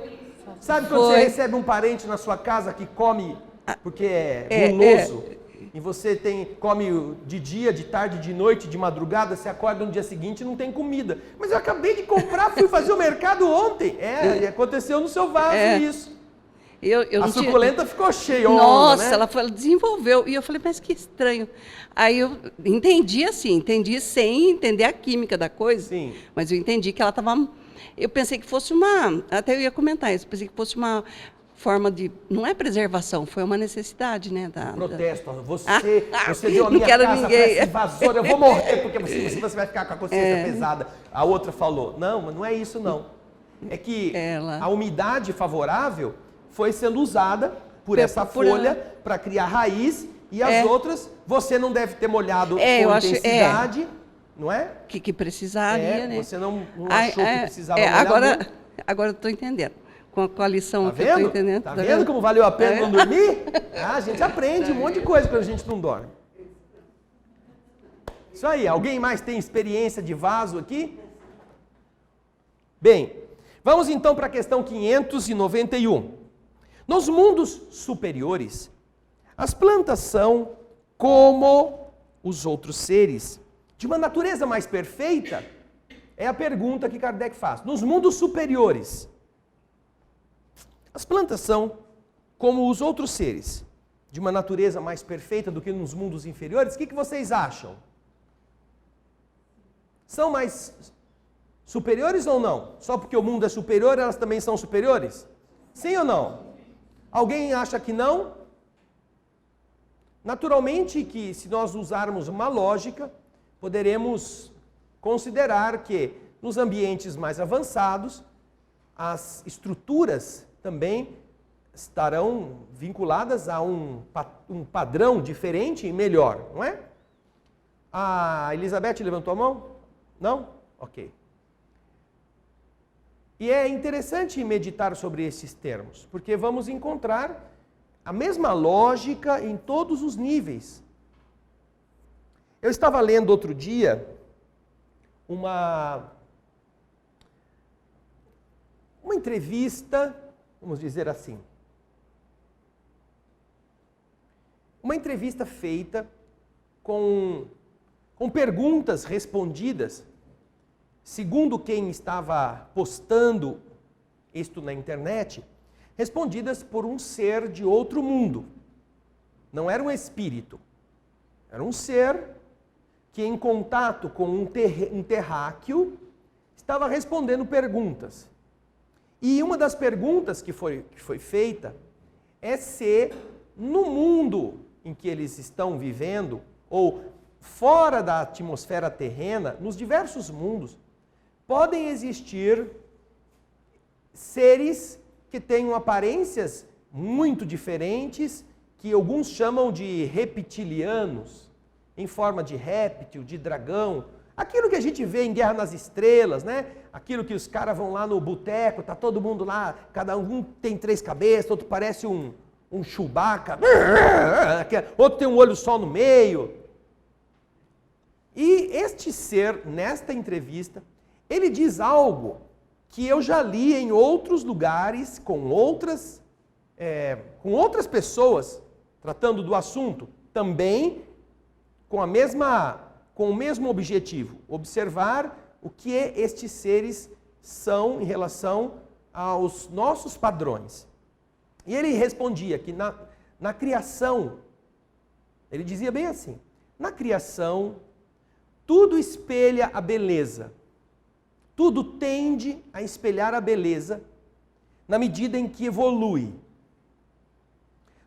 Sabe quando você recebe um parente na sua casa que come porque é guloso? E você come de dia, de tarde, de noite, de madrugada, você acorda no dia seguinte e não tem comida. Mas eu acabei de comprar, fui fazer o mercado ontem. E aconteceu no seu vaso isso. Eu a suculenta ficou cheia. Nossa, né? ela desenvolveu. E eu falei, mas que estranho. Aí eu entendi assim, entendi sem entender a química da coisa. Sim. Mas eu entendi que ela estava... Eu pensei que fosse até eu ia comentar isso, pensei que fosse uma forma de... Não é preservação, foi uma necessidade, né? Protesto. Você deu a minha casa para esse vassoura, eu vou morrer porque você vai ficar com a consciência pesada. A outra falou, não, mas não é isso não. É que a umidade favorável foi sendo usada por essa folha para criar raiz e as outras você não deve ter molhado com intensidade, não é? Que precisaria, né? Você não achou que precisava molhar. Agora eu estou entendendo. Com a lição que eu estou entendendo. Tá vendo como valeu a pena não dormir? A gente aprende um monte de coisa quando a gente não dorme. Isso aí, alguém mais tem experiência de vaso aqui? Bem, vamos então para a questão 591. Nos mundos superiores, as plantas são como os outros seres, de uma natureza mais perfeita? É a pergunta que Kardec faz. Nos mundos superiores, as plantas são como os outros seres, de uma natureza mais perfeita do que nos mundos inferiores? O que vocês acham? São mais superiores ou não? Só porque o mundo é superior, elas também são superiores? Sim ou não? Alguém acha que não? Naturalmente que, se nós usarmos uma lógica, poderemos considerar que nos ambientes mais avançados, as estruturas também estarão vinculadas a um padrão diferente e melhor, não é? A Elizabeth levantou a mão? Não? Ok. E é interessante meditar sobre esses termos, porque vamos encontrar a mesma lógica em todos os níveis. Eu estava lendo outro dia uma entrevista, vamos dizer assim, uma entrevista feita com perguntas respondidas, segundo quem estava postando isto na internet, respondidas por um ser de outro mundo. Não era um espírito, era um ser que, em contato com um terráqueo, estava respondendo perguntas. E uma das perguntas que foi feita é se no mundo em que eles estão vivendo, ou fora da atmosfera terrena, nos diversos mundos, podem existir seres que tenham aparências muito diferentes, que alguns chamam de reptilianos, em forma de réptil, de dragão. Aquilo que a gente vê em Guerra nas Estrelas, né? Aquilo que os caras vão lá no boteco, tá todo mundo lá, cada um tem 3 cabeças, outro parece um Chewbacca, outro tem um olho só no meio. E este ser, nesta entrevista, ele diz algo que eu já li em outros lugares, com outras pessoas, tratando do assunto, também com o mesmo objetivo, observar o que estes seres são em relação aos nossos padrões. E ele respondia que na criação, ele dizia bem assim, na criação, tudo espelha a beleza. Tudo tende a espelhar a beleza na medida em que evolui.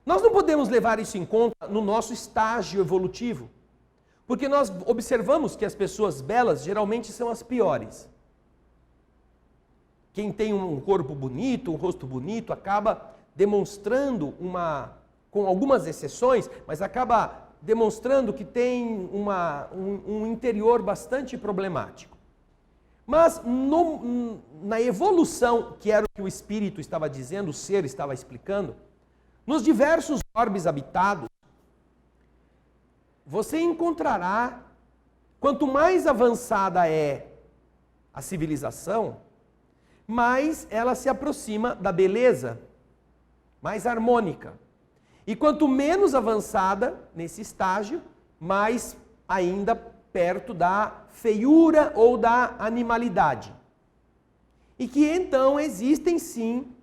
Nós não podemos levar isso em conta no nosso estágio evolutivo, porque nós observamos que as pessoas belas geralmente são as piores. Quem tem um corpo bonito, um rosto bonito, acaba demonstrando com algumas exceções, mas acaba demonstrando que tem um interior bastante problemático. Mas na evolução, que era o que o espírito estava dizendo, o ser estava explicando, nos diversos orbes habitados, você encontrará, quanto mais avançada é a civilização, mais ela se aproxima da beleza, mais harmônica. E quanto menos avançada nesse estágio, mais ainda perto da feiura ou da animalidade. E que então existem sim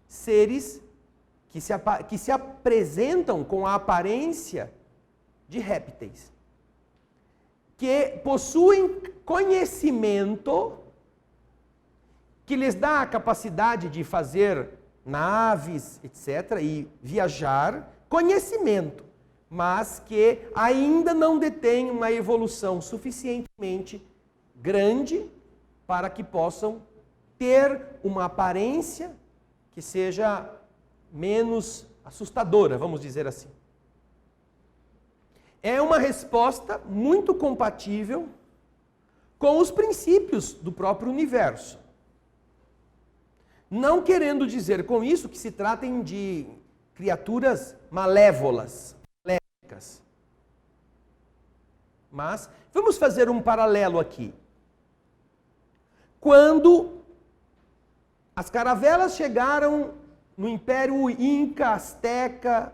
seres que se apresentam com a aparência de répteis, que possuem conhecimento que lhes dá a capacidade de fazer naves, etc., e viajar, conhecimento, mas que ainda não detêm uma evolução suficientemente grande para que possam ter uma aparência que seja menos assustadora, vamos dizer assim. É uma resposta muito compatível com os princípios do próprio universo. Não querendo dizer com isso que se tratem de criaturas malévolas, maléficas. Mas vamos fazer um paralelo aqui. Quando as caravelas chegaram no Império Inca, Azteca,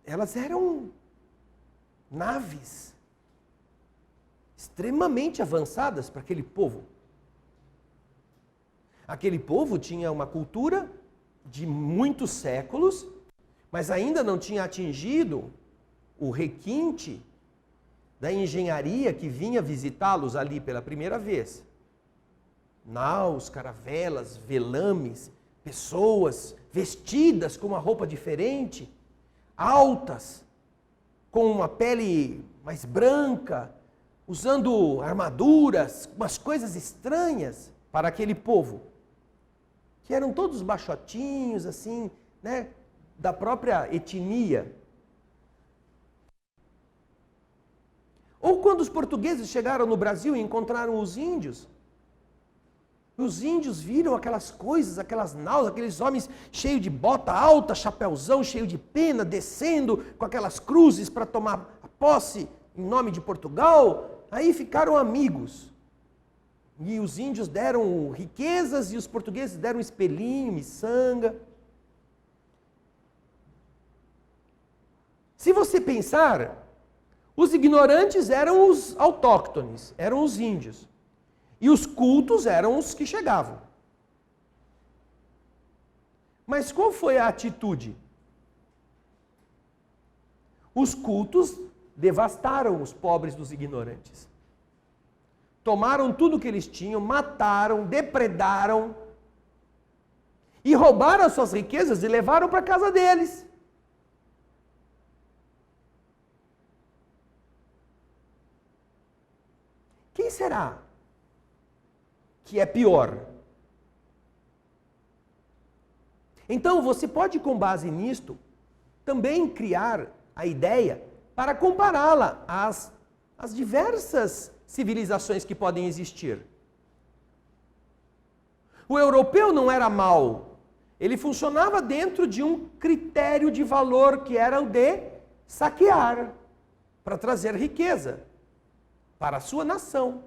elas eram naves extremamente avançadas para aquele povo. Aquele povo tinha uma cultura de muitos séculos, mas ainda não tinha atingido o requinte da engenharia que vinha visitá-los ali pela primeira vez. Naus, caravelas, velames, pessoas vestidas com uma roupa diferente, altas, com uma pele mais branca, usando armaduras, umas coisas estranhas para aquele povo, que eram todos baixotinhos, assim, né, da própria etnia. Ou quando os portugueses chegaram no Brasil e encontraram os índios viram aquelas coisas, aquelas naus, aqueles homens cheios de bota alta, chapéuzão, cheio de pena, descendo com aquelas cruzes para tomar a posse em nome de Portugal. Aí ficaram amigos. E os índios deram riquezas e os portugueses deram espelhinho, miçanga. Se você pensar, os ignorantes eram os autóctones, eram os índios. E os cultos eram os que chegavam. Mas qual foi a atitude? Os cultos devastaram os pobres dos ignorantes. Tomaram tudo que eles tinham, mataram, depredaram e roubaram as suas riquezas e levaram para a casa deles. Quem será que é pior? Então, você pode, com base nisto, também criar a ideia para compará-la às diversas civilizações que podem existir. O europeu não era mau. Ele funcionava dentro de um critério de valor que era o de saquear, para trazer riqueza para a sua nação.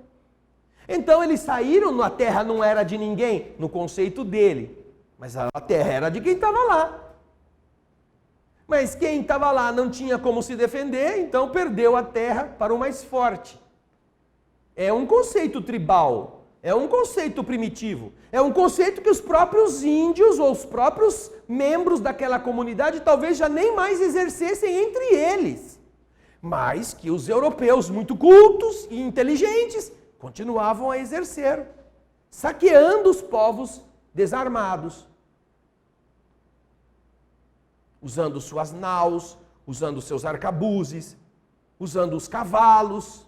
Então eles saíram, a terra não era de ninguém, no conceito dele, mas a terra era de quem estava lá. Mas quem estava lá não tinha como se defender, então perdeu a terra para o mais forte. É um conceito tribal, é um conceito primitivo, é um conceito que os próprios índios ou os próprios membros daquela comunidade talvez já nem mais exercessem entre eles. Mas que os europeus, muito cultos e inteligentes, continuavam a exercer, saqueando os povos desarmados, usando suas naus, usando seus arcabuzes, usando os cavalos,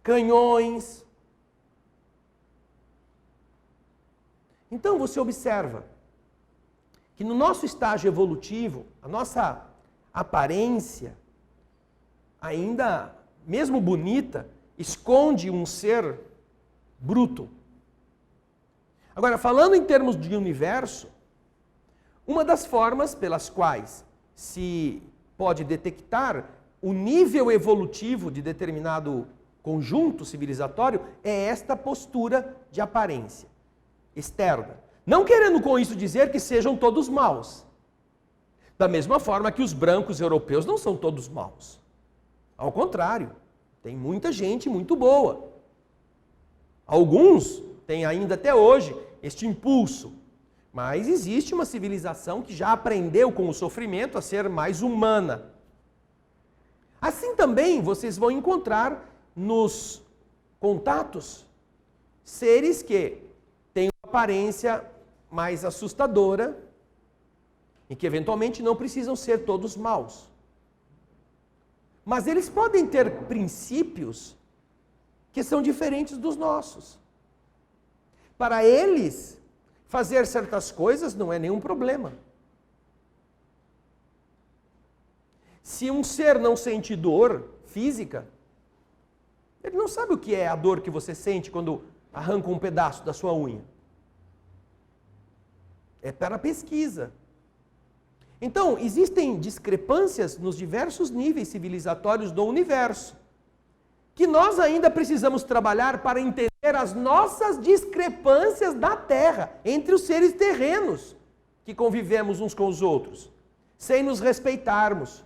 canhões. Então você observa que no nosso estágio evolutivo, a nossa aparência, ainda, mesmo bonita, esconde um ser bruto. Agora, falando em termos de universo, uma das formas pelas quais se pode detectar o nível evolutivo de determinado conjunto civilizatório é esta postura de aparência externa. Não querendo com isso dizer que sejam todos maus. Da mesma forma que os brancos europeus não são todos maus. Ao contrário, tem muita gente muito boa. Alguns têm ainda até hoje este impulso. Mas existe uma civilização que já aprendeu com o sofrimento a ser mais humana. Assim também vocês vão encontrar nos contatos seres que têm uma aparência mais assustadora e que eventualmente não precisam ser todos maus. Mas eles podem ter princípios que são diferentes dos nossos. Para eles, fazer certas coisas não é nenhum problema. Se um ser não sente dor física, ele não sabe o que é a dor que você sente quando arranca um pedaço da sua unha. É para pesquisa. Então, existem discrepâncias nos diversos níveis civilizatórios do universo, que nós ainda precisamos trabalhar para entender as nossas discrepâncias da Terra, entre os seres terrenos que convivemos uns com os outros, sem nos respeitarmos.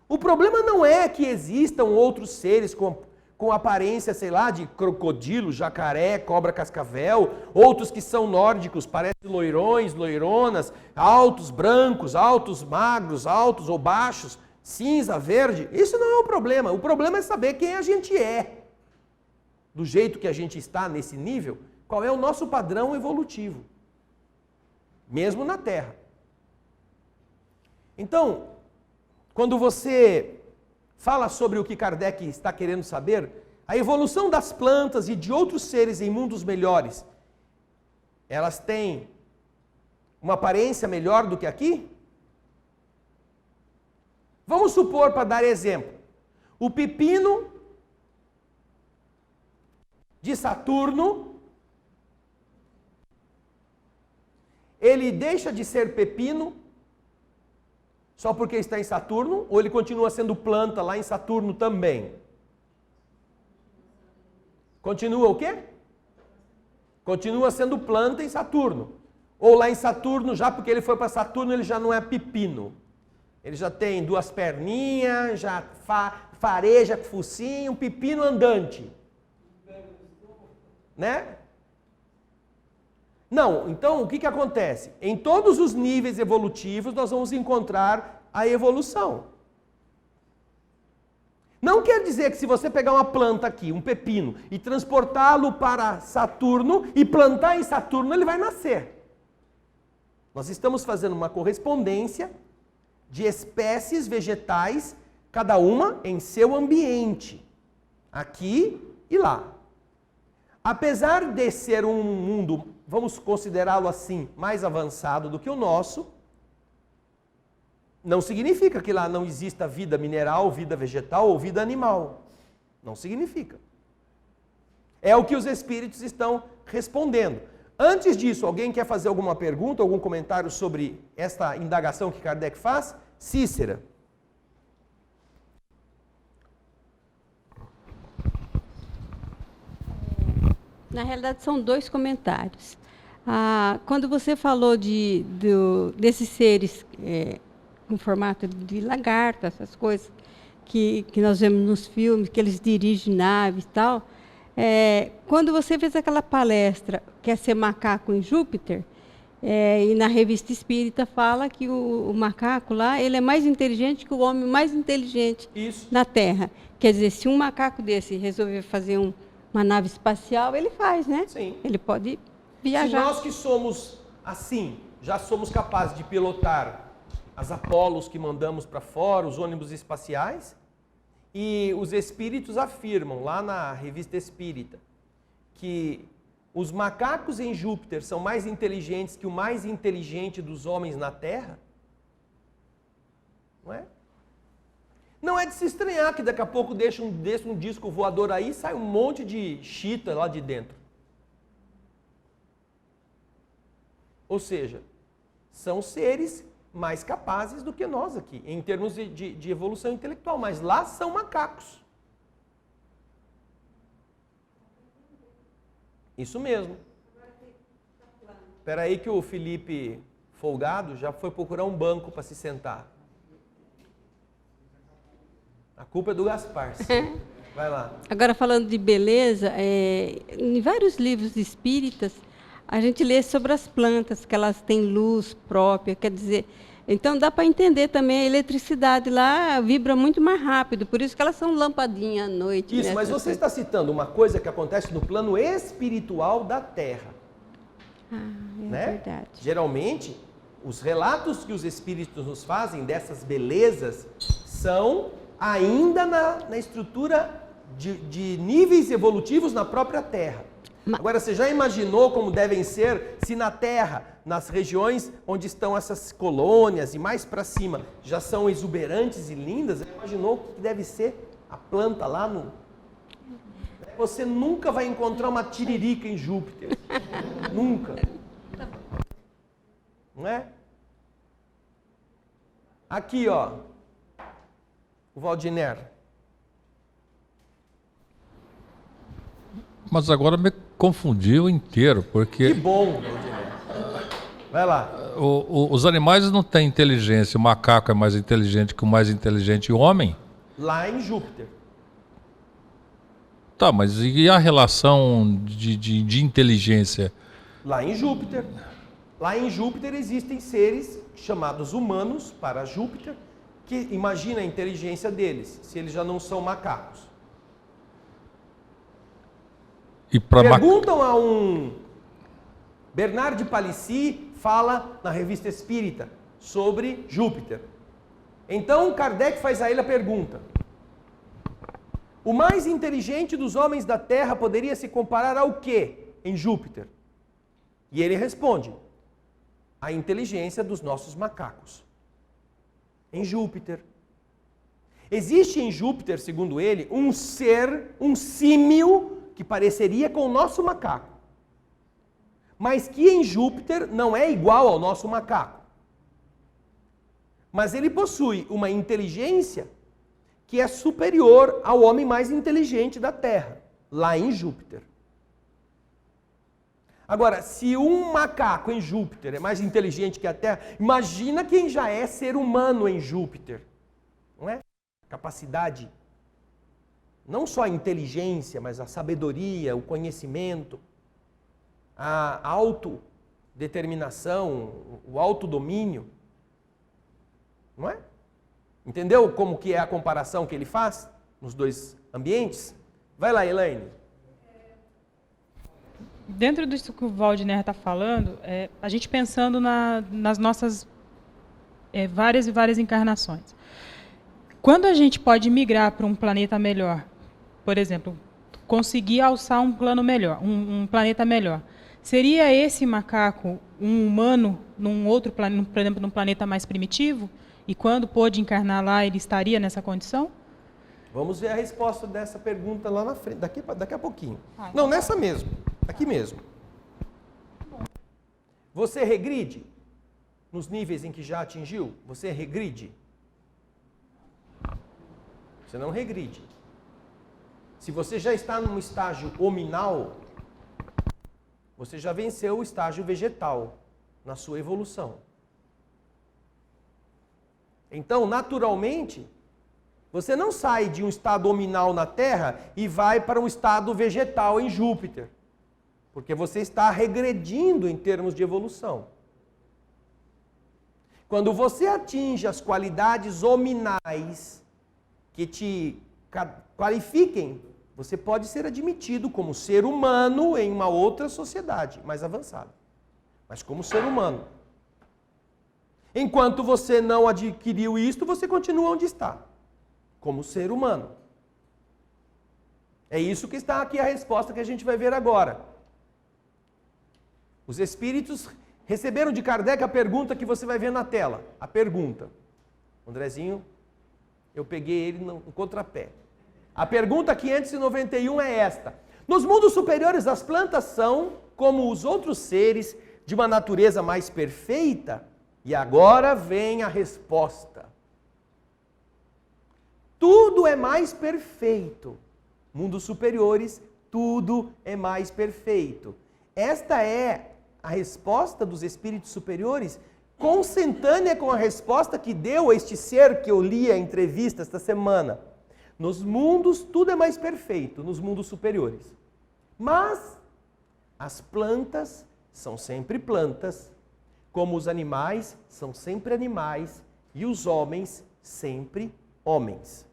O problema não é que existam outros seres com aparência, sei lá, de crocodilo, jacaré, cobra cascavel, outros que são nórdicos, parecem loirões, loironas, altos, brancos, altos, magros, altos ou baixos, cinza, verde. Isso não é o problema. O problema é saber quem a gente é. Do jeito que a gente está nesse nível, qual é o nosso padrão evolutivo. Mesmo na Terra. Então, quando você fala sobre o que Kardec está querendo saber, a evolução das plantas e de outros seres em mundos melhores, elas têm uma aparência melhor do que aqui? Vamos supor, para dar exemplo, o pepino de Saturno, ele deixa de ser pepino só porque está em Saturno, ou ele continua sendo planta lá em Saturno também? Continua o quê? Continua sendo planta em Saturno. Ou lá em Saturno, já porque ele foi para Saturno, ele já não é pepino. Ele já tem duas perninhas, já fareja com focinho, um pepino andante. Né? Não, então o que acontece? Em todos os níveis evolutivos nós vamos encontrar a evolução. Não quer dizer que se você pegar uma planta aqui, um pepino, e transportá-lo para Saturno e plantar em Saturno, ele vai nascer. Nós estamos fazendo uma correspondência de espécies vegetais, cada uma em seu ambiente, aqui e lá. Apesar de ser um mundo, vamos considerá-lo assim, mais avançado do que o nosso, não significa que lá não exista vida mineral, vida vegetal ou vida animal. Não significa. É o que os espíritos estão respondendo. Antes disso, alguém quer fazer alguma pergunta, algum comentário sobre esta indagação que Kardec faz? Cícera. Na realidade, são dois comentários. Quando você falou desses seres com formato de lagarto, essas coisas que nós vemos nos filmes, que eles dirigem naves e tal, quando você fez aquela palestra, Quer Ser Macaco em Júpiter, e na Revista Espírita fala que o macaco lá, ele é mais inteligente que o homem mais inteligente na Terra. Quer dizer, se um macaco desse resolver fazer uma nave espacial, ele faz, né? Sim. Ele pode viajar. Se nós que somos assim, já somos capazes de pilotar as Apolos que mandamos para fora, os ônibus espaciais, e os espíritos afirmam, lá na Revista Espírita, que os macacos em Júpiter são mais inteligentes que o mais inteligente dos homens na Terra? Não é? Não é de se estranhar que daqui a pouco deixa um disco voador aí e sai um monte de chita lá de dentro. Ou seja, são seres mais capazes do que nós aqui, em termos de evolução intelectual, mas lá são macacos. Isso mesmo. Espera aí que o Felipe Folgado já foi procurar um banco para se sentar. A culpa é do Gaspar. Vai lá. Agora, falando de beleza, em vários livros espíritas, a gente lê sobre as plantas, que elas têm luz própria, quer dizer... Então, dá para entender também, a eletricidade lá vibra muito mais rápido, por isso que elas são lampadinha à noite. Isso, mas você está citando uma coisa que acontece no plano espiritual da Terra. É verdade. Geralmente, os relatos que os espíritos nos fazem dessas belezas são ainda na estrutura de níveis evolutivos na própria Terra. Agora, você já imaginou como devem ser se na Terra, nas regiões onde estão essas colônias e mais para cima, já são exuberantes e lindas? Já imaginou o que deve ser a planta lá no... Você nunca vai encontrar uma tiririca em Júpiter. Nunca. Não é? Aqui, ó. O Valdiner. Mas agora me confundiu inteiro, porque... Que bom, Valdiner. Vai lá. Os animais não têm inteligência, o macaco é mais inteligente que o mais inteligente homem? Lá em Júpiter. Tá, mas e a relação de inteligência? Lá em Júpiter. Lá em Júpiter existem seres chamados humanos para Júpiter, que imagina a inteligência deles, se eles já não são macacos. Perguntam a um... Bernard de Palissy fala na Revista Espírita sobre Júpiter. Então Kardec faz a ele a pergunta: o mais inteligente dos homens da Terra poderia se comparar ao quê em Júpiter? E ele responde: a inteligência dos nossos macacos. Em Júpiter. Existe em Júpiter, segundo ele, um ser, um símil que pareceria com o nosso macaco, mas que em Júpiter não é igual ao nosso macaco. Mas ele possui uma inteligência que é superior ao homem mais inteligente da Terra, lá em Júpiter. Agora, se um macaco em Júpiter é mais inteligente que a Terra, imagina quem já é ser humano em Júpiter, não é? Capacidade, não só a inteligência, mas a sabedoria, o conhecimento, a autodeterminação, o autodomínio, não é? Entendeu como que é a comparação que ele faz nos dois ambientes? Vai lá, Elaine. Dentro disso que o Valdiner está falando, a gente pensando nas nossas várias e várias encarnações. Quando a gente pode migrar para um planeta melhor, por exemplo, conseguir alçar um plano melhor, um planeta melhor, seria esse macaco um humano num outro planeta, por exemplo, num planeta mais primitivo? E quando pôde encarnar lá, ele estaria nessa condição? Vamos ver a resposta dessa pergunta lá na frente, daqui a pouquinho. Não, nessa mesmo, aqui mesmo. Você regride nos níveis em que já atingiu? Você regride? Você não regride. Se você já está num estágio hominal, você já venceu o estágio vegetal na sua evolução. Então, naturalmente, você não sai de um estado hominal na Terra e vai para um estado vegetal em Júpiter, porque você está regredindo em termos de evolução. Quando você atinge as qualidades hominais que te qualifiquem, você pode ser admitido como ser humano em uma outra sociedade mais avançada, mas como ser humano. Enquanto você não adquiriu isto, você continua onde está, como ser humano. É isso que está aqui a resposta que a gente vai ver agora. Os espíritos receberam de Kardec a pergunta que você vai ver na tela. A pergunta. Andrezinho, eu peguei ele no contrapé. A pergunta 591 é esta. Nos mundos superiores, as plantas são, como os outros seres, de uma natureza mais perfeita? E agora vem a resposta. Tudo é mais perfeito. Mundos superiores, tudo é mais perfeito. Esta é a resposta dos espíritos superiores, consentânea com a resposta que deu este ser que eu li a entrevista esta semana. Nos mundos, tudo é mais perfeito, nos mundos superiores. Mas as plantas são sempre plantas, como os animais são sempre animais e os homens sempre homens.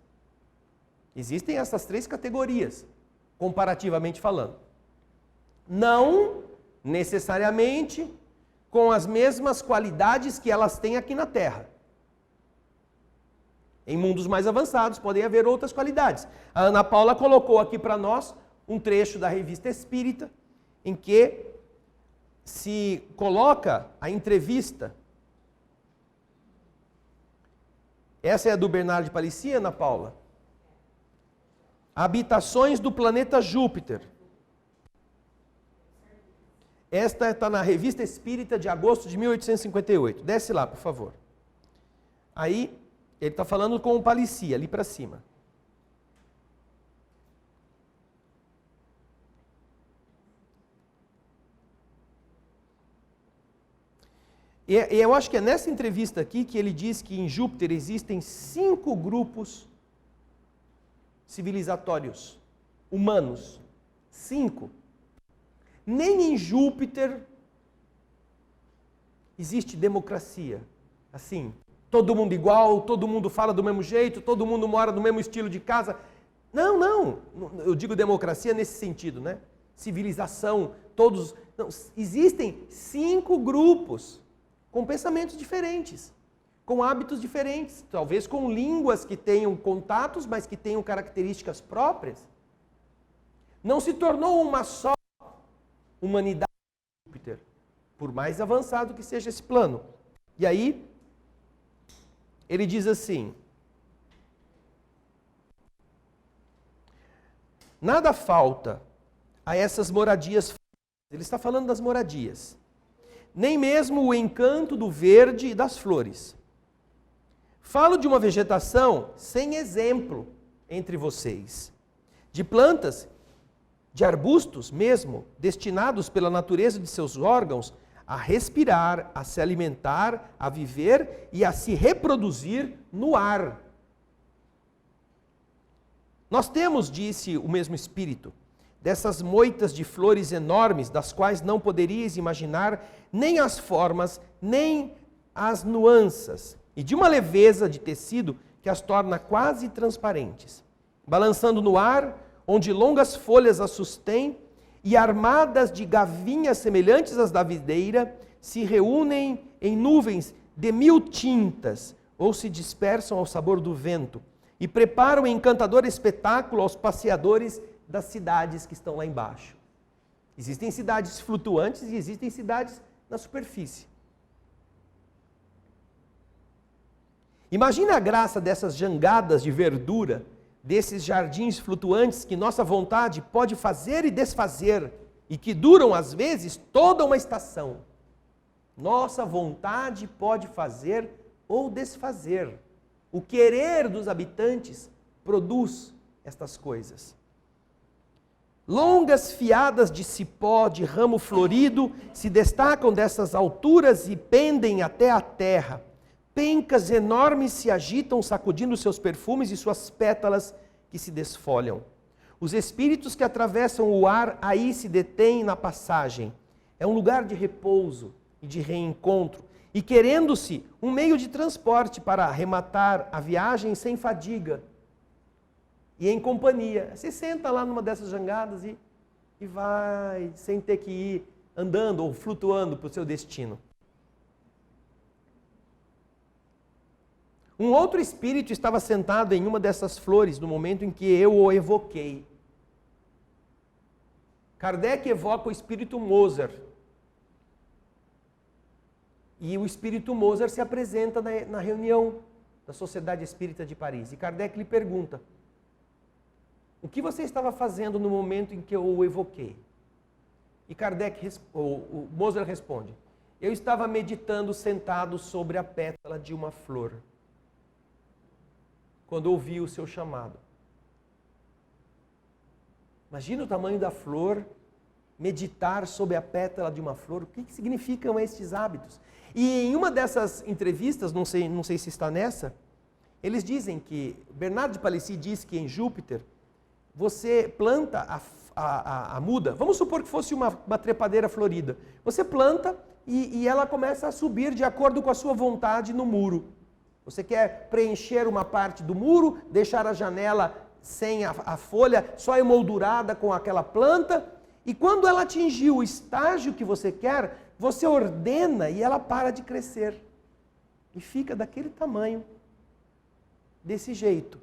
Existem essas três categorias, comparativamente falando. Não necessariamente com as mesmas qualidades que elas têm aqui na Terra. Em mundos mais avançados podem haver outras qualidades. A Ana Paula colocou aqui para nós um trecho da Revista Espírita em que se coloca a entrevista. Essa é a do Bernardo de Palissy, Ana Paula? Habitações do planeta Júpiter. Esta está na Revista Espírita de agosto de 1858. Desce lá, por favor. Aí, ele está falando com o Palissy, ali para cima. E eu acho que é nessa entrevista aqui que ele diz que em Júpiter existem 5 grupos civilizatórios humanos. 5. Nem em Júpiter existe democracia. Assim, todo mundo igual, todo mundo fala do mesmo jeito, todo mundo mora no mesmo estilo de casa. Não, não. Eu digo democracia nesse sentido, né? Civilização, todos... Não, existem 5 grupos com pensamentos diferentes, com hábitos diferentes, talvez com línguas que tenham contatos, mas que tenham características próprias. Não se tornou uma só humanidade de Júpiter, por mais avançado que seja esse plano. E aí, ele diz assim: nada falta a essas moradias. Ele está falando das moradias. Nem mesmo o encanto do verde e das flores. Falo de uma vegetação sem exemplo entre vocês, de plantas, de arbustos mesmo, destinados pela natureza de seus órgãos a respirar, a se alimentar, a viver e a se reproduzir no ar. Nós temos, disse o mesmo Espírito, dessas moitas de flores enormes, das quais não poderíeis imaginar nem as formas, nem as nuances, e de uma leveza de tecido que as torna quase transparentes. Balançando no ar, onde longas folhas as sustêm, e armadas de gavinhas semelhantes às da videira, se reúnem em nuvens de 1000 tintas, ou se dispersam ao sabor do vento, e preparam um encantador espetáculo aos passeadores das cidades que estão lá embaixo. Existem cidades flutuantes e existem cidades na superfície. Imagina a graça dessas jangadas de verdura, desses jardins flutuantes que nossa vontade pode fazer e desfazer e que duram, às vezes, toda uma estação. Nossa vontade pode fazer ou desfazer. O querer dos habitantes produz estas coisas. Longas fiadas de cipó, de ramo florido, se destacam dessas alturas e pendem até a terra. Pencas enormes se agitam, sacudindo seus perfumes e suas pétalas que se desfolham. Os espíritos que atravessam o ar aí se detêm na passagem. É um lugar de repouso e de reencontro, e querendo-se um meio de transporte para arrematar a viagem sem fadiga e em companhia. Você senta lá numa dessas jangadas e vai, sem ter que ir andando ou flutuando para o seu destino. Um outro espírito estava sentado em uma dessas flores no momento em que eu o evoquei. Kardec evoca o espírito Moser. E o espírito Moser se apresenta na reunião da Sociedade Espírita de Paris. E Kardec lhe pergunta: o que você estava fazendo no momento em que eu o evoquei? E o Moser responde: eu estava meditando sentado sobre a pétala de uma flor, quando ouvi o seu chamado. Imagina o tamanho da flor, meditar sobre a pétala de uma flor. O que significam estes hábitos? E em uma dessas entrevistas, não sei se está nessa, eles dizem que, Bernard de Palissy diz que em Júpiter, você planta a muda, vamos supor que fosse uma trepadeira florida. Você planta e ela começa a subir de acordo com a sua vontade no muro. Você quer preencher uma parte do muro, deixar a janela sem a folha, só emoldurada com aquela planta, e quando ela atingir o estágio que você quer, você ordena e ela para de crescer. E fica daquele tamanho, desse jeito.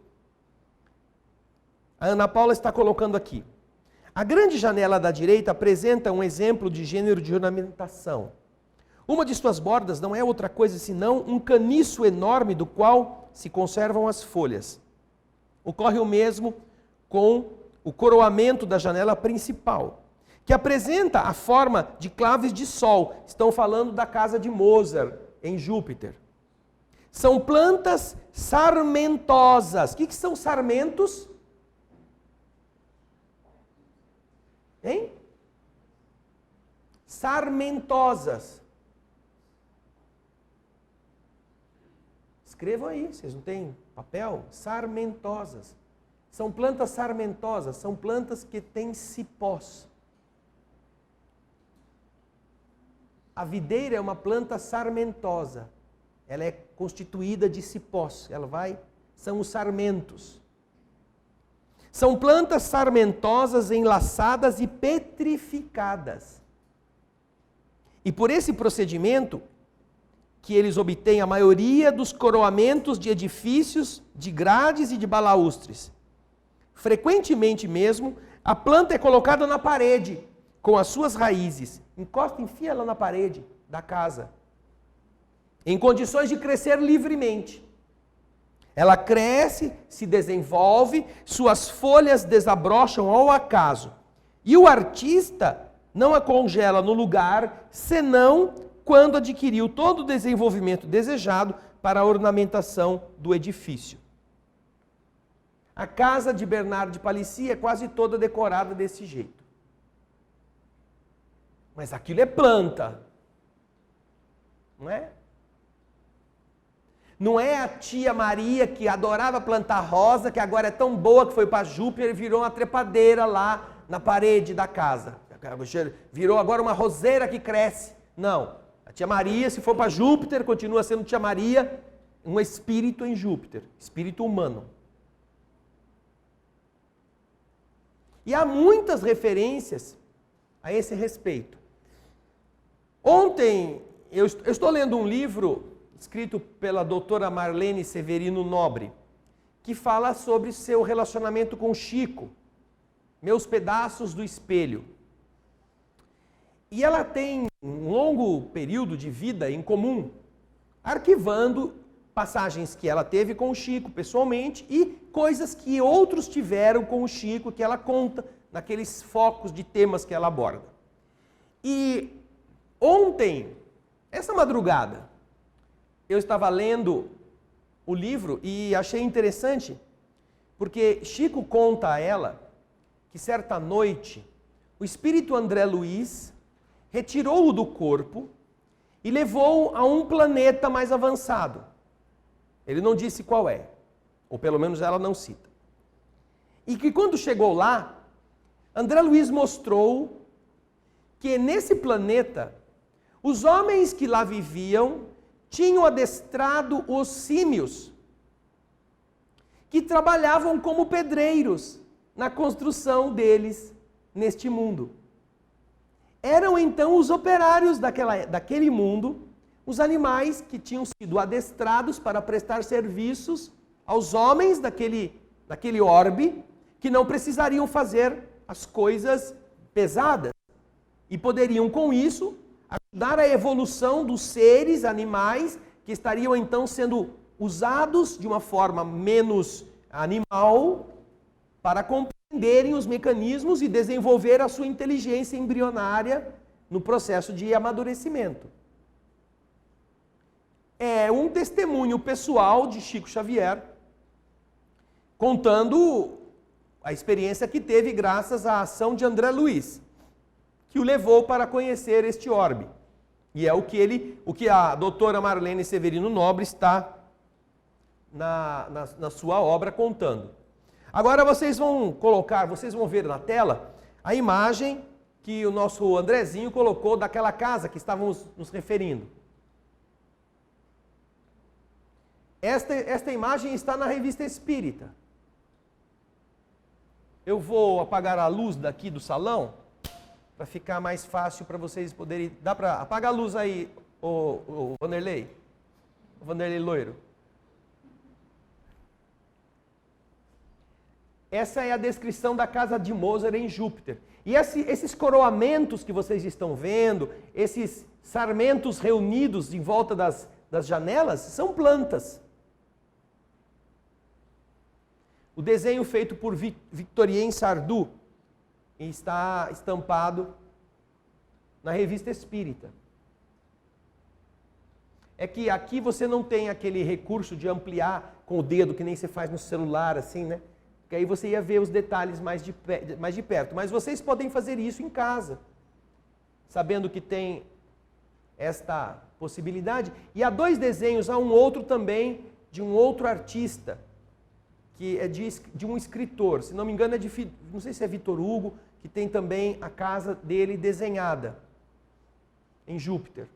A Ana Paula está colocando aqui. A grande janela da direita apresenta um exemplo de gênero de ornamentação. Uma de suas bordas não é outra coisa senão um caniço enorme do qual se conservam as folhas. Ocorre o mesmo com o coroamento da janela principal, que apresenta a forma de claves de sol. Estão falando da casa de Moser, em Júpiter. São plantas sarmentosas. O que são sarmentos? Hein? Sarmentosas. Escrevam aí, vocês não têm papel? Sarmentosas. São plantas sarmentosas, são plantas que têm cipós. A videira é uma planta sarmentosa. Ela é constituída de cipós. São os sarmentos. São plantas sarmentosas enlaçadas e petrificadas. E por esse procedimento que eles obtêm a maioria dos coroamentos de edifícios, de grades e de balaústres. Frequentemente mesmo, a planta é colocada na parede, com as suas raízes. Enfia ela na parede da casa, em condições de crescer livremente. Ela cresce, se desenvolve, suas folhas desabrocham ao acaso. E o artista não a congela no lugar, senão quando adquiriu todo o desenvolvimento desejado para a ornamentação do edifício. A casa de Bernard de Palissy é quase toda decorada desse jeito. Mas aquilo é planta, não é? Não é a tia Maria que adorava plantar rosa, que agora é tão boa que foi para Júpiter e virou uma trepadeira lá na parede da casa. Virou agora uma roseira que cresce. Não. A tia Maria, se for para Júpiter, continua sendo tia Maria, um espírito em Júpiter, espírito humano. E há muitas referências a esse respeito. Ontem, eu estou lendo um livro escrito pela doutora Marlene Severino Nobre, que fala sobre seu relacionamento com Chico, Meus Pedaços do Espelho. E ela tem um longo período de vida em comum, arquivando passagens que ela teve com o Chico pessoalmente e coisas que outros tiveram com o Chico, que ela conta naqueles focos de temas que ela aborda. E ontem, essa madrugada, eu estava lendo o livro e achei interessante, porque Chico conta a ela que certa noite o espírito André Luiz retirou-o do corpo e levou-o a um planeta mais avançado. Ele não disse qual é, ou pelo menos ela não cita. E que quando chegou lá, André Luiz mostrou que nesse planeta, os homens que lá viviam tinham adestrado os símios, que trabalhavam como pedreiros na construção deles neste mundo. Eram então os operários daquele mundo, os animais que tinham sido adestrados para prestar serviços aos homens daquele orbe, que não precisariam fazer as coisas pesadas. E poderiam, com isso, dar a evolução dos seres animais que estariam então sendo usados de uma forma menos animal para compreenderem os mecanismos e desenvolver a sua inteligência embrionária no processo de amadurecimento. É um testemunho pessoal de Chico Xavier, contando a experiência que teve graças à ação de André Luiz, que o levou para conhecer este orbe. E é o que a doutora Marlene Severino Nobre está na sua obra contando. Agora vocês vão ver na tela a imagem que o nosso Andrezinho colocou daquela casa que estávamos nos referindo. Esta imagem está na Revista Espírita. Eu vou apagar a luz daqui do salão para ficar mais fácil para vocês poderem... Dá para apagar a luz aí, o Vanderlei? O Vanderlei Loiro. Essa é a descrição da casa de Mozart em Júpiter. E esses coroamentos que vocês estão vendo, esses sarmentos reunidos em volta das janelas, são plantas. O desenho feito por Victorien Sardou está estampado na Revista Espírita. É que aqui você não tem aquele recurso de ampliar com o dedo, que nem você faz no celular, assim, né? Porque aí você ia ver os detalhes mais de perto. Mas vocês podem fazer isso em casa, sabendo que tem esta possibilidade. E há 2 desenhos, há um outro também, de um outro artista, que é de um escritor, se não me engano não sei se é Vitor Hugo, que tem também a casa dele desenhada em Júpiter,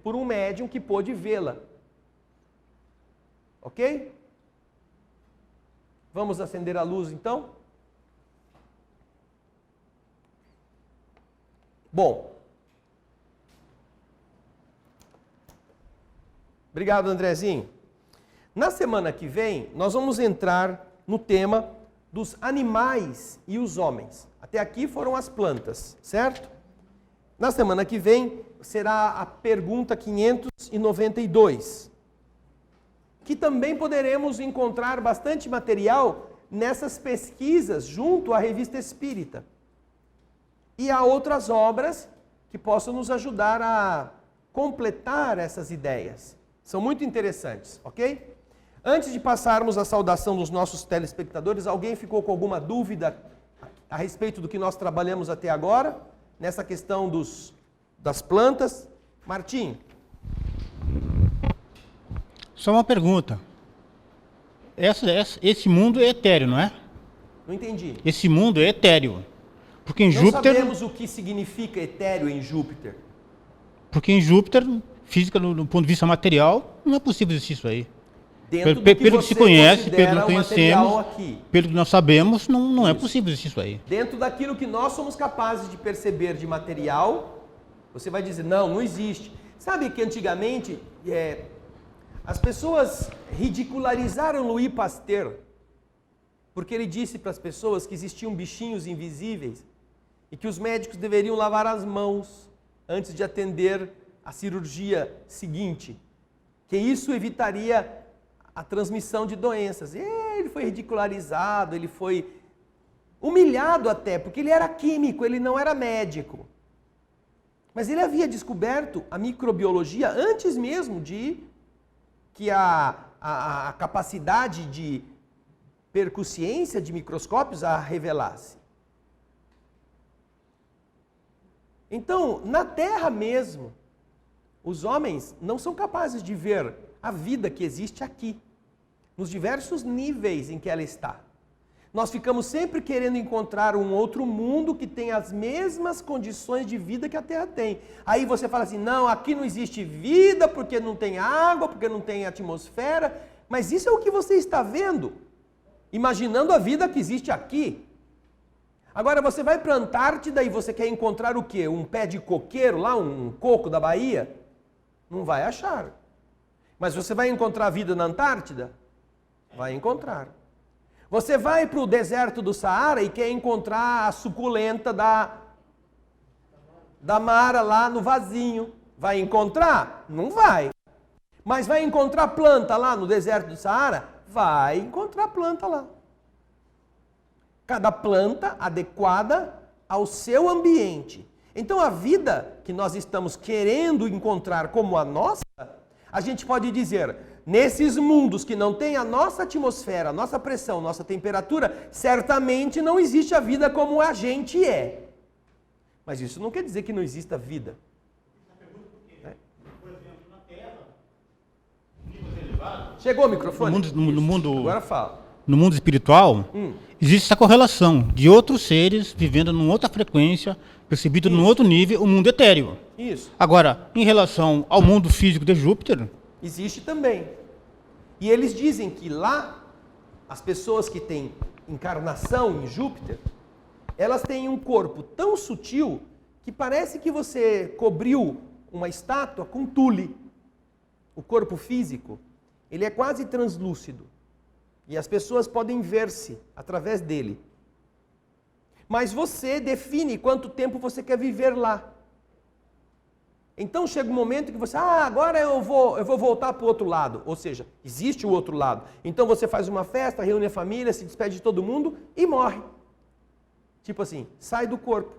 por um médium que pôde vê-la. Ok? Vamos acender a luz então? Bom. Obrigado, Andrezinho. Na semana que vem, nós vamos entrar no tema dos animais e os homens. Até aqui foram as plantas, certo? Na semana que vem será a pergunta 592, que também poderemos encontrar bastante material nessas pesquisas junto à Revista Espírita. E há outras obras que possam nos ajudar a completar essas ideias. São muito interessantes, ok? Antes de passarmos a saudação dos nossos telespectadores, alguém ficou com alguma dúvida a respeito do que nós trabalhamos até agora, nessa questão das plantas? Martim? Só uma pergunta. Esse mundo é etéreo, não é? Não entendi. Esse mundo é etéreo. Porque em Júpiter... Não sabemos o que significa etéreo em Júpiter. Porque em Júpiter, física, no ponto de vista material, não é possível existir isso aí. Pelo que se conhece, pelo que conhecemos, aqui. pelo que nós sabemos, não é possível existir isso aí. Dentro daquilo que nós somos capazes de perceber de material, você vai dizer, não existe. Sabe que antigamente as pessoas ridicularizaram Louis Pasteur, porque ele disse para as pessoas que existiam bichinhos invisíveis e que os médicos deveriam lavar as mãos antes de atender a cirurgia seguinte, que isso evitaria a transmissão de doenças. E ele foi ridicularizado, ele foi humilhado até, porque ele era químico, ele não era médico. Mas ele havia descoberto a microbiologia antes mesmo de que a capacidade de percussiência de microscópios a revelasse. Então, na Terra mesmo, os homens não são capazes de ver a vida que existe aqui, nos diversos níveis em que ela está. Nós ficamos sempre querendo encontrar um outro mundo que tem as mesmas condições de vida que a Terra tem. Aí você fala assim, não, aqui não existe vida porque não tem água, porque não tem atmosfera. Mas isso é o que você está vendo, imaginando a vida que existe aqui. Agora você vai para a Antártida e você quer encontrar o quê? Um pé de coqueiro lá, um coco da Bahia? Não vai achar. Mas você vai encontrar vida na Antártida? Vai encontrar. Você vai para o deserto do Saara e quer encontrar a suculenta da Mara lá no vasinho. Vai encontrar? Não vai. Mas vai encontrar planta lá no deserto do Saara? Vai encontrar planta lá. Cada planta adequada ao seu ambiente. Então a vida que nós estamos querendo encontrar como a nossa, a gente pode dizer, nesses mundos que não tem a nossa atmosfera, a nossa pressão, nossa temperatura, certamente não existe a vida como a gente é. Mas isso não quer dizer que não exista vida. Chegou o microfone? Agora fala. No mundo espiritual, existe essa correlação de outros seres vivendo numa outra frequência, percebido num outro nível, o mundo etéreo. Isso. Agora, em relação ao mundo físico de Júpiter... Existe também. E eles dizem que lá, as pessoas que têm encarnação em Júpiter, elas têm um corpo tão sutil que parece que você cobriu uma estátua com tule. O corpo físico, ele é quase translúcido. E as pessoas podem ver-se através dele. Mas você define quanto tempo você quer viver lá. Então chega um momento que você, agora eu vou voltar para o outro lado. Ou seja, existe o outro lado. Então você faz uma festa, reúne a família, se despede de todo mundo e morre. Tipo assim, sai do corpo.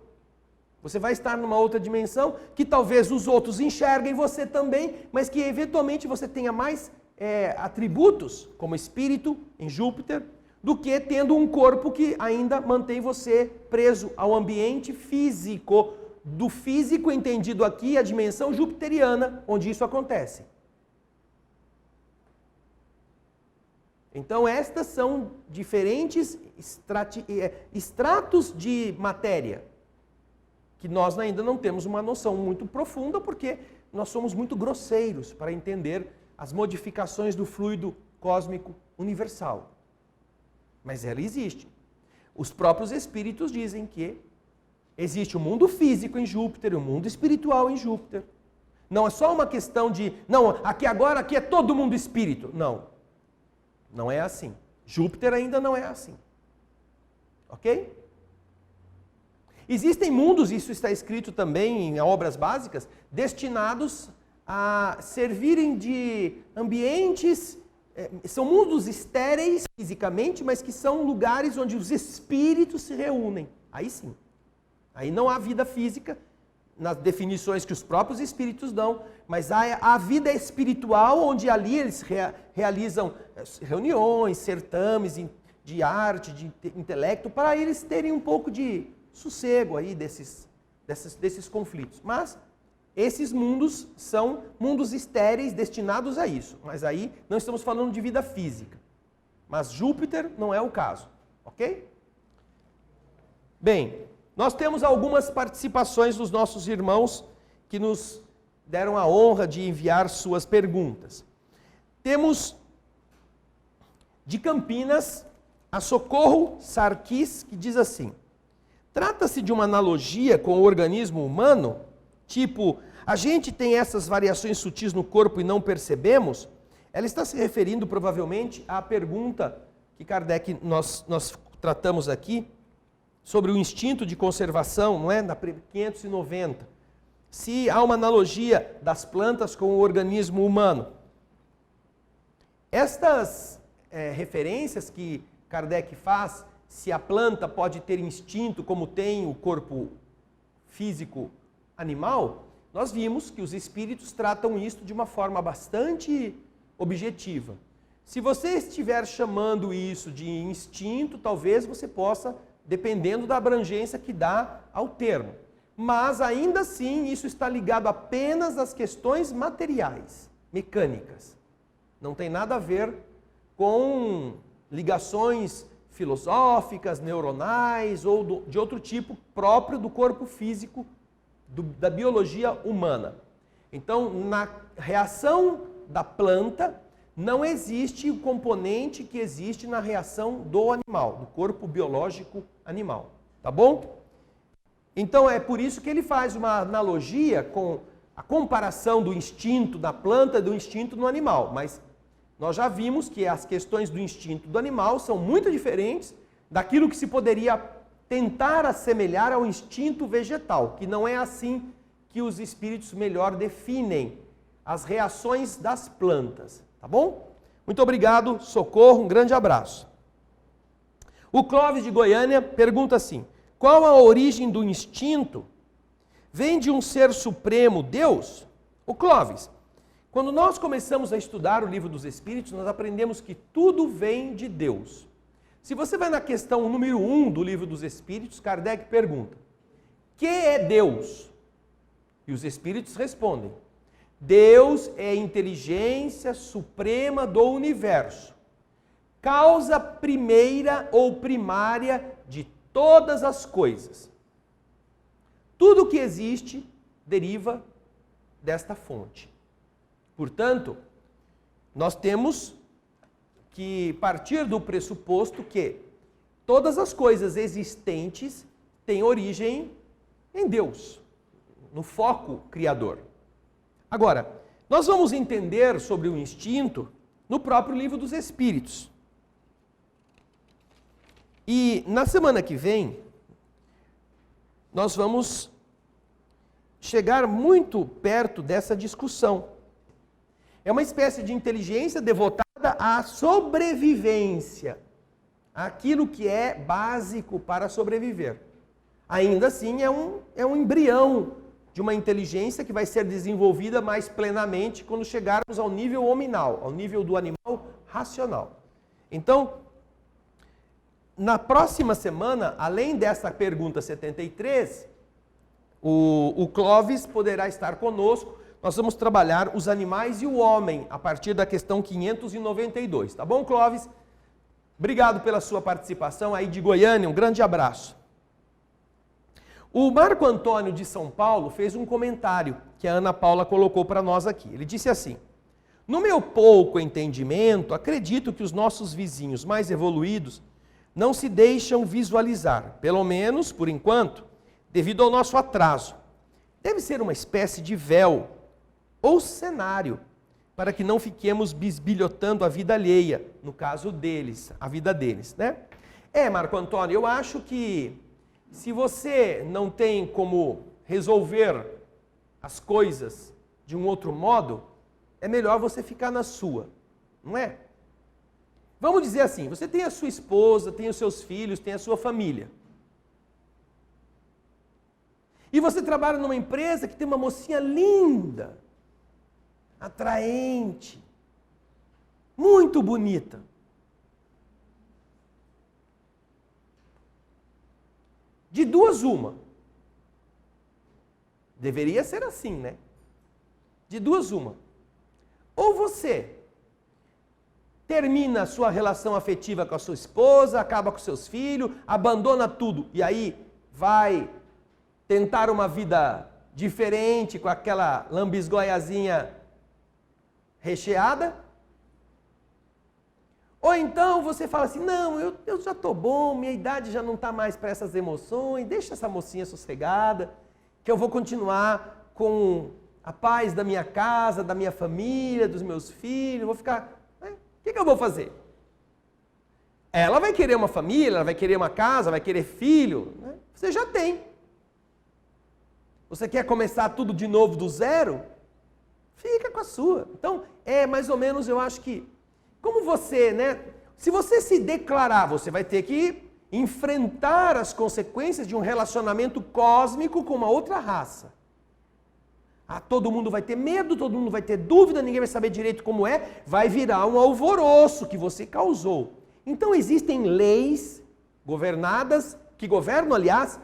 Você vai estar numa outra dimensão que talvez os outros enxerguem você também, mas que eventualmente você tenha mais atributos como espírito em Júpiter do que tendo um corpo que ainda mantém você preso ao ambiente físico. Do físico entendido aqui, a dimensão jupiteriana, onde isso acontece. Então, estas são diferentes estratos de matéria, que nós ainda não temos uma noção muito profunda, porque nós somos muito grosseiros para entender as modificações do fluido cósmico universal. Mas ela existe. Os próprios espíritos dizem que existe o mundo físico em Júpiter e o mundo espiritual em Júpiter. Não é só uma questão de, não, aqui é todo mundo espírito. Não, não é assim. Júpiter ainda não é assim. Ok? Existem mundos, isso está escrito também em obras básicas, destinados a servirem de ambientes, são mundos estéreis fisicamente, mas que são lugares onde os espíritos se reúnem. Aí sim. Aí não há vida física, nas definições que os próprios espíritos dão, mas há a vida espiritual, onde ali eles realizam reuniões, certames de arte, de intelecto, para eles terem um pouco de sossego aí desses conflitos. Mas esses mundos são mundos estéreis destinados a isso. Mas aí não estamos falando de vida física. Mas Júpiter não é o caso, ok? Bem, nós temos algumas participações dos nossos irmãos que nos deram a honra de enviar suas perguntas. Temos de Campinas a Socorro Sarkis, que diz assim: trata-se de uma analogia com o organismo humano? Tipo, a gente tem essas variações sutis no corpo e não percebemos? Ela está se referindo provavelmente à pergunta que Kardec nós tratamos aqui, sobre o instinto de conservação, não é? Na 590. Se há uma analogia das plantas com o organismo humano. Estas referências que Kardec faz, se a planta pode ter instinto como tem o corpo físico animal, nós vimos que os espíritos tratam isso de uma forma bastante objetiva. Se você estiver chamando isso de instinto, talvez você possa, dependendo da abrangência que dá ao termo. Mas, ainda assim, isso está ligado apenas às questões materiais, mecânicas. Não tem nada a ver com ligações filosóficas, neuronais ou de outro tipo próprio do corpo físico, da biologia humana. Então, na reação da planta, não existe o componente que existe na reação do animal, do corpo biológico animal. Tá bom? Então é por isso que ele faz uma analogia com a comparação do instinto da planta e do instinto no animal. Mas nós já vimos que as questões do instinto do animal são muito diferentes daquilo que se poderia tentar assemelhar ao instinto vegetal, que não é assim que os espíritos melhor definem as reações das plantas, tá bom? Muito obrigado, Socorro, um grande abraço. O Clóvis de Goiânia pergunta assim: qual a origem do instinto? Vem de um ser supremo, Deus? O Clóvis, quando nós começamos a estudar o Livro dos Espíritos, nós aprendemos que tudo vem de Deus. Se você vai na questão número 1 do Livro dos Espíritos, Kardec pergunta: que é Deus? E os Espíritos respondem: Deus é a inteligência suprema do universo, causa primeira ou primária de todas as coisas. Tudo que existe deriva desta fonte. Portanto, nós temos que partir do pressuposto que todas as coisas existentes têm origem em Deus, no foco criador. Agora, nós vamos entender sobre o instinto no próprio Livro dos Espíritos. E na semana que vem, nós vamos chegar muito perto dessa discussão. É uma espécie de inteligência devotada à sobrevivência, aquilo que é básico para sobreviver. Ainda assim, é um embrião de uma inteligência que vai ser desenvolvida mais plenamente quando chegarmos ao nível hominal, ao nível do animal racional. Então, na próxima semana, além dessa pergunta 73, o Clóvis poderá estar conosco. Nós vamos trabalhar os animais e o homem a partir da questão 592. Tá bom, Clóvis? Obrigado pela sua participação aí de Goiânia. Um grande abraço. O Marco Antônio de São Paulo fez um comentário que a Ana Paula colocou para nós aqui. Ele disse assim: no meu pouco entendimento, acredito que os nossos vizinhos mais evoluídos não se deixam visualizar, pelo menos por enquanto, devido ao nosso atraso. Deve ser uma espécie de véu ou cenário para que não fiquemos bisbilhotando a vida alheia, no caso deles, a vida deles, né? Marco Antônio, eu acho que se você não tem como resolver as coisas de um outro modo, é melhor você ficar na sua, não é? Vamos dizer assim, você tem a sua esposa, tem os seus filhos, tem a sua família. E você trabalha numa empresa que tem uma mocinha linda, atraente, muito bonita. De duas uma. Deveria ser assim, né? De duas uma. Ou você termina a sua relação afetiva com a sua esposa, acaba com seus filhos, abandona tudo e aí vai tentar uma vida diferente com aquela lambisgoiazinha recheada. Ou então você fala assim, não, eu já estou bom, minha idade já não está mais para essas emoções, deixa essa mocinha sossegada, que eu vou continuar com a paz da minha casa, da minha família, dos meus filhos, vou ficar... O que eu vou fazer? Ela vai querer uma família, ela vai querer uma casa, vai querer filho, né? Você já tem. Você quer começar tudo de novo do zero? Fica com a sua. Então, mais ou menos, eu acho que, como você, né? Se você se declarar, você vai ter que enfrentar as consequências de um relacionamento cósmico com uma outra raça. Todo mundo vai ter medo, todo mundo vai ter dúvida, ninguém vai saber direito como é, vai virar um alvoroço que você causou. Então existem leis governadas, que governam, aliás,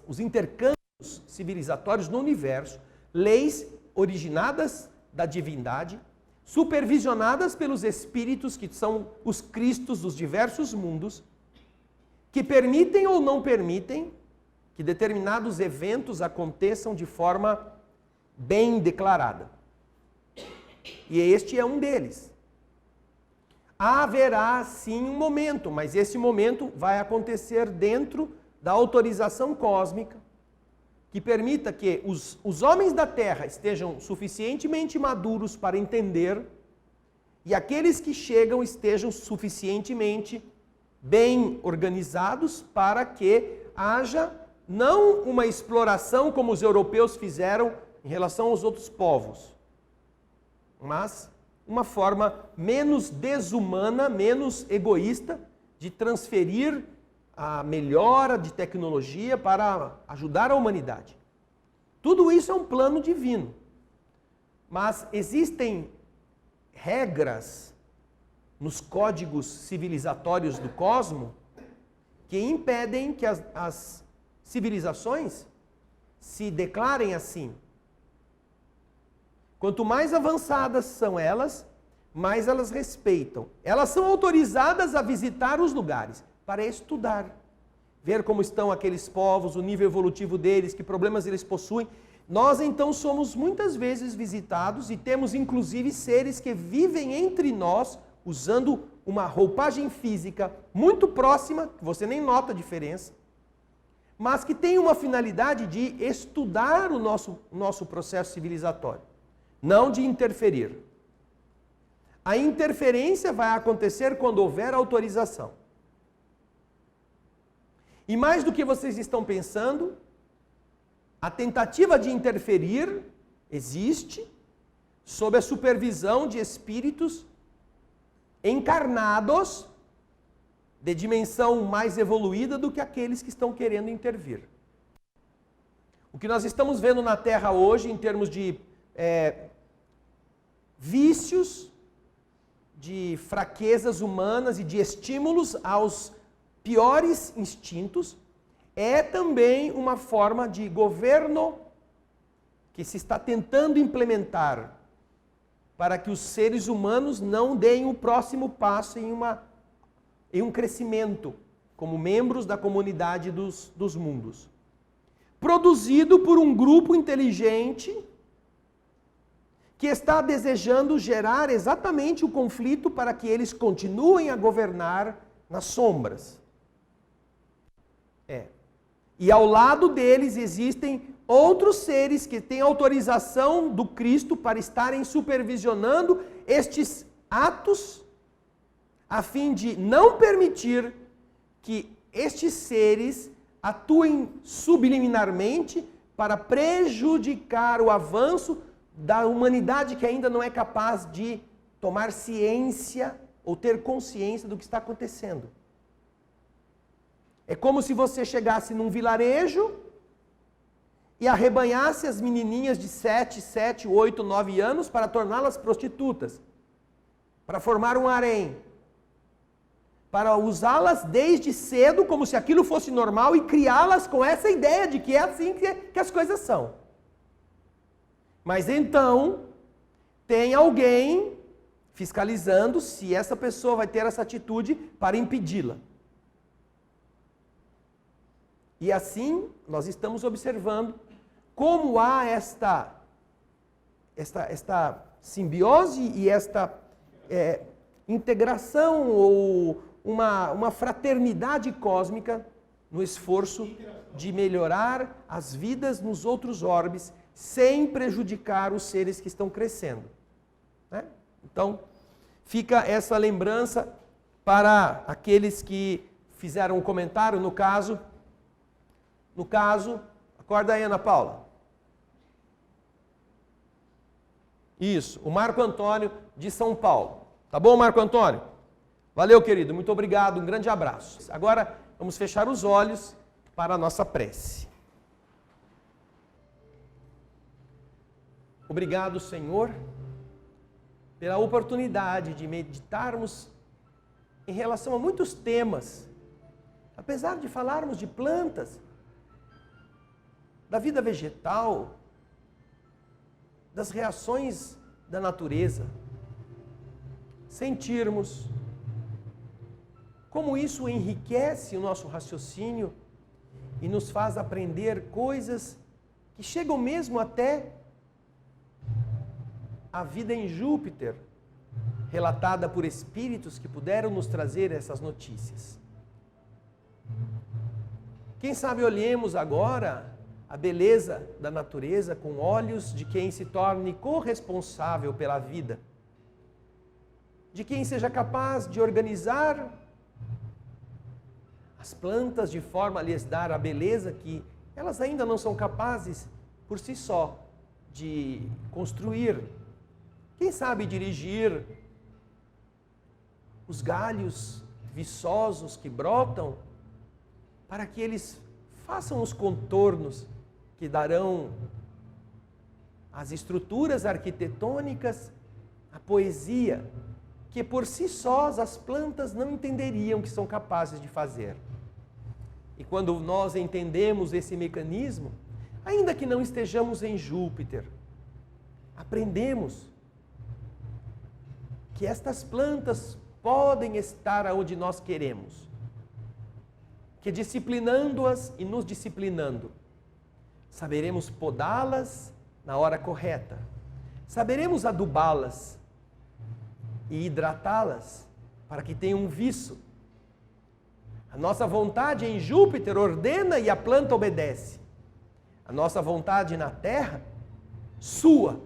os intercâmbios civilizatórios no universo, leis originadas da divindade, supervisionadas pelos espíritos, que são os cristos dos diversos mundos, que permitem ou não permitem que determinados eventos aconteçam de forma bem declarada. E este é um deles. Haverá sim um momento, mas esse momento vai acontecer dentro da autorização cósmica, que permita que os homens da Terra estejam suficientemente maduros para entender e aqueles que chegam estejam suficientemente bem organizados para que haja não uma exploração como os europeus fizeram em relação aos outros povos, mas uma forma menos desumana, menos egoísta de transferir a melhora de tecnologia para ajudar a humanidade. Tudo isso é um plano divino. Mas existem regras nos códigos civilizatórios do cosmos que impedem que as civilizações se declarem assim. Quanto mais avançadas são elas, mais elas respeitam. Elas são autorizadas a visitar os lugares para estudar, ver como estão aqueles povos, o nível evolutivo deles, que problemas eles possuem. Nós então somos muitas vezes visitados e temos inclusive seres que vivem entre nós usando uma roupagem física muito próxima, que você nem nota a diferença, mas que tem uma finalidade de estudar o nosso processo civilizatório, não de interferir. A interferência vai acontecer quando houver autorização. E mais do que vocês estão pensando, a tentativa de interferir existe sob a supervisão de espíritos encarnados de dimensão mais evoluída do que aqueles que estão querendo intervir. O que nós estamos vendo na Terra hoje, em termos de vícios, de fraquezas humanas e de estímulos aos piores instintos, é também uma forma de governo que se está tentando implementar para que os seres humanos não deem o próximo passo em um crescimento como membros da comunidade dos mundos. Produzido por um grupo inteligente que está desejando gerar exatamente o conflito para que eles continuem a governar nas sombras. E ao lado deles existem outros seres que têm autorização do Cristo para estarem supervisionando estes atos, a fim de não permitir que estes seres atuem subliminarmente para prejudicar o avanço da humanidade que ainda não é capaz de tomar ciência ou ter consciência do que está acontecendo. É como se você chegasse num vilarejo e arrebanhasse as menininhas de 7, 8, 9 anos para torná-las prostitutas, para formar um harém, para usá-las desde cedo como se aquilo fosse normal e criá-las com essa ideia de que é assim que as coisas são. Mas então, tem alguém fiscalizando se essa pessoa vai ter essa atitude para impedi-la. E assim, nós estamos observando como há esta simbiose e esta integração ou uma fraternidade cósmica no esforço de melhorar as vidas nos outros orbes sem prejudicar os seres que estão crescendo. Né? Então, fica essa lembrança para aqueles que fizeram um comentário, no caso, acorda aí, Ana Paula. Isso, o Marco Antônio de São Paulo. Tá bom, Marco Antônio? Valeu, querido, muito obrigado, um grande abraço. Agora, vamos fechar os olhos para a nossa prece. Obrigado, Senhor, pela oportunidade de meditarmos em relação a muitos temas. Apesar de falarmos de plantas, da vida vegetal, das reações da natureza, sentirmos como isso enriquece o nosso raciocínio e nos faz aprender coisas que chegam mesmo até a vida em Júpiter, relatada por espíritos que puderam nos trazer essas notícias. Quem sabe olhemos agora a beleza da natureza com olhos de quem se torne corresponsável pela vida, de quem seja capaz de organizar as plantas de forma a lhes dar a beleza que elas ainda não são capazes por si só de construir. Quem sabe dirigir os galhos viçosos que brotam para que eles façam os contornos que darão às estruturas arquitetônicas a poesia que por si sós as plantas não entenderiam que são capazes de fazer. E quando nós entendemos esse mecanismo, ainda que não estejamos em Júpiter, aprendemos que estas plantas podem estar onde nós queremos, que disciplinando-as e nos disciplinando, saberemos podá-las na hora correta, saberemos adubá-las e hidratá-las para que tenham um viço. A nossa vontade em Júpiter ordena e a planta obedece. A nossa vontade na Terra sua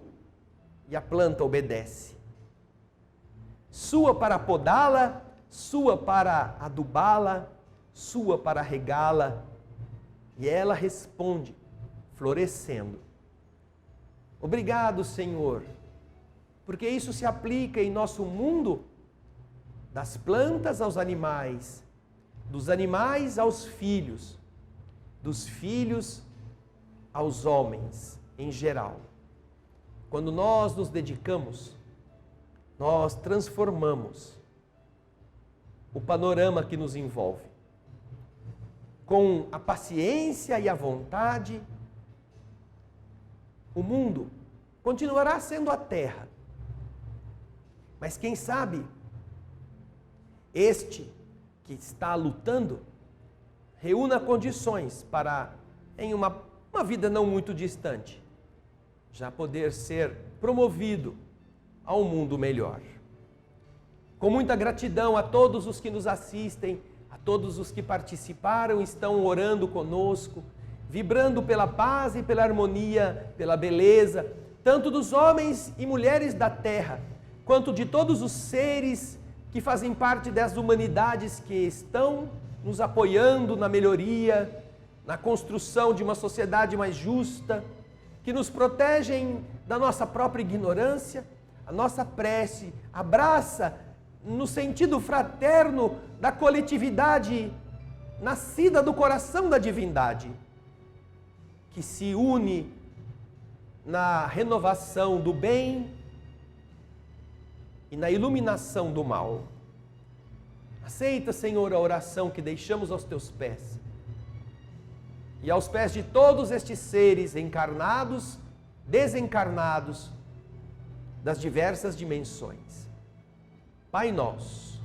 e a planta obedece. Sua para podá-la, sua para adubá-la, sua para regá-la, e ela responde, florescendo. Obrigado, Senhor, porque isso se aplica em nosso mundo, das plantas aos animais, dos animais aos filhos, dos filhos aos homens em geral. Quando nós nos dedicamos, nós transformamos o panorama que nos envolve. Com a paciência e a vontade, o mundo continuará sendo a terra. Mas quem sabe, este que está lutando, reúna condições para, em uma vida não muito distante, já poder ser promovido a um mundo melhor. Com muita gratidão a todos os que nos assistem, a todos os que participaram, estão orando conosco, vibrando pela paz e pela harmonia, pela beleza, tanto dos homens e mulheres da terra, quanto de todos os seres que fazem parte das humanidades que estão nos apoiando na melhoria, na construção de uma sociedade mais justa, que nos protegem da nossa própria ignorância. A nossa prece abraça no sentido fraterno da coletividade nascida do coração da divindade, que se une na renovação do bem e na iluminação do mal. Aceita, Senhor, a oração que deixamos aos teus pés e aos pés de todos estes seres encarnados, desencarnados, das diversas dimensões. Pai nosso,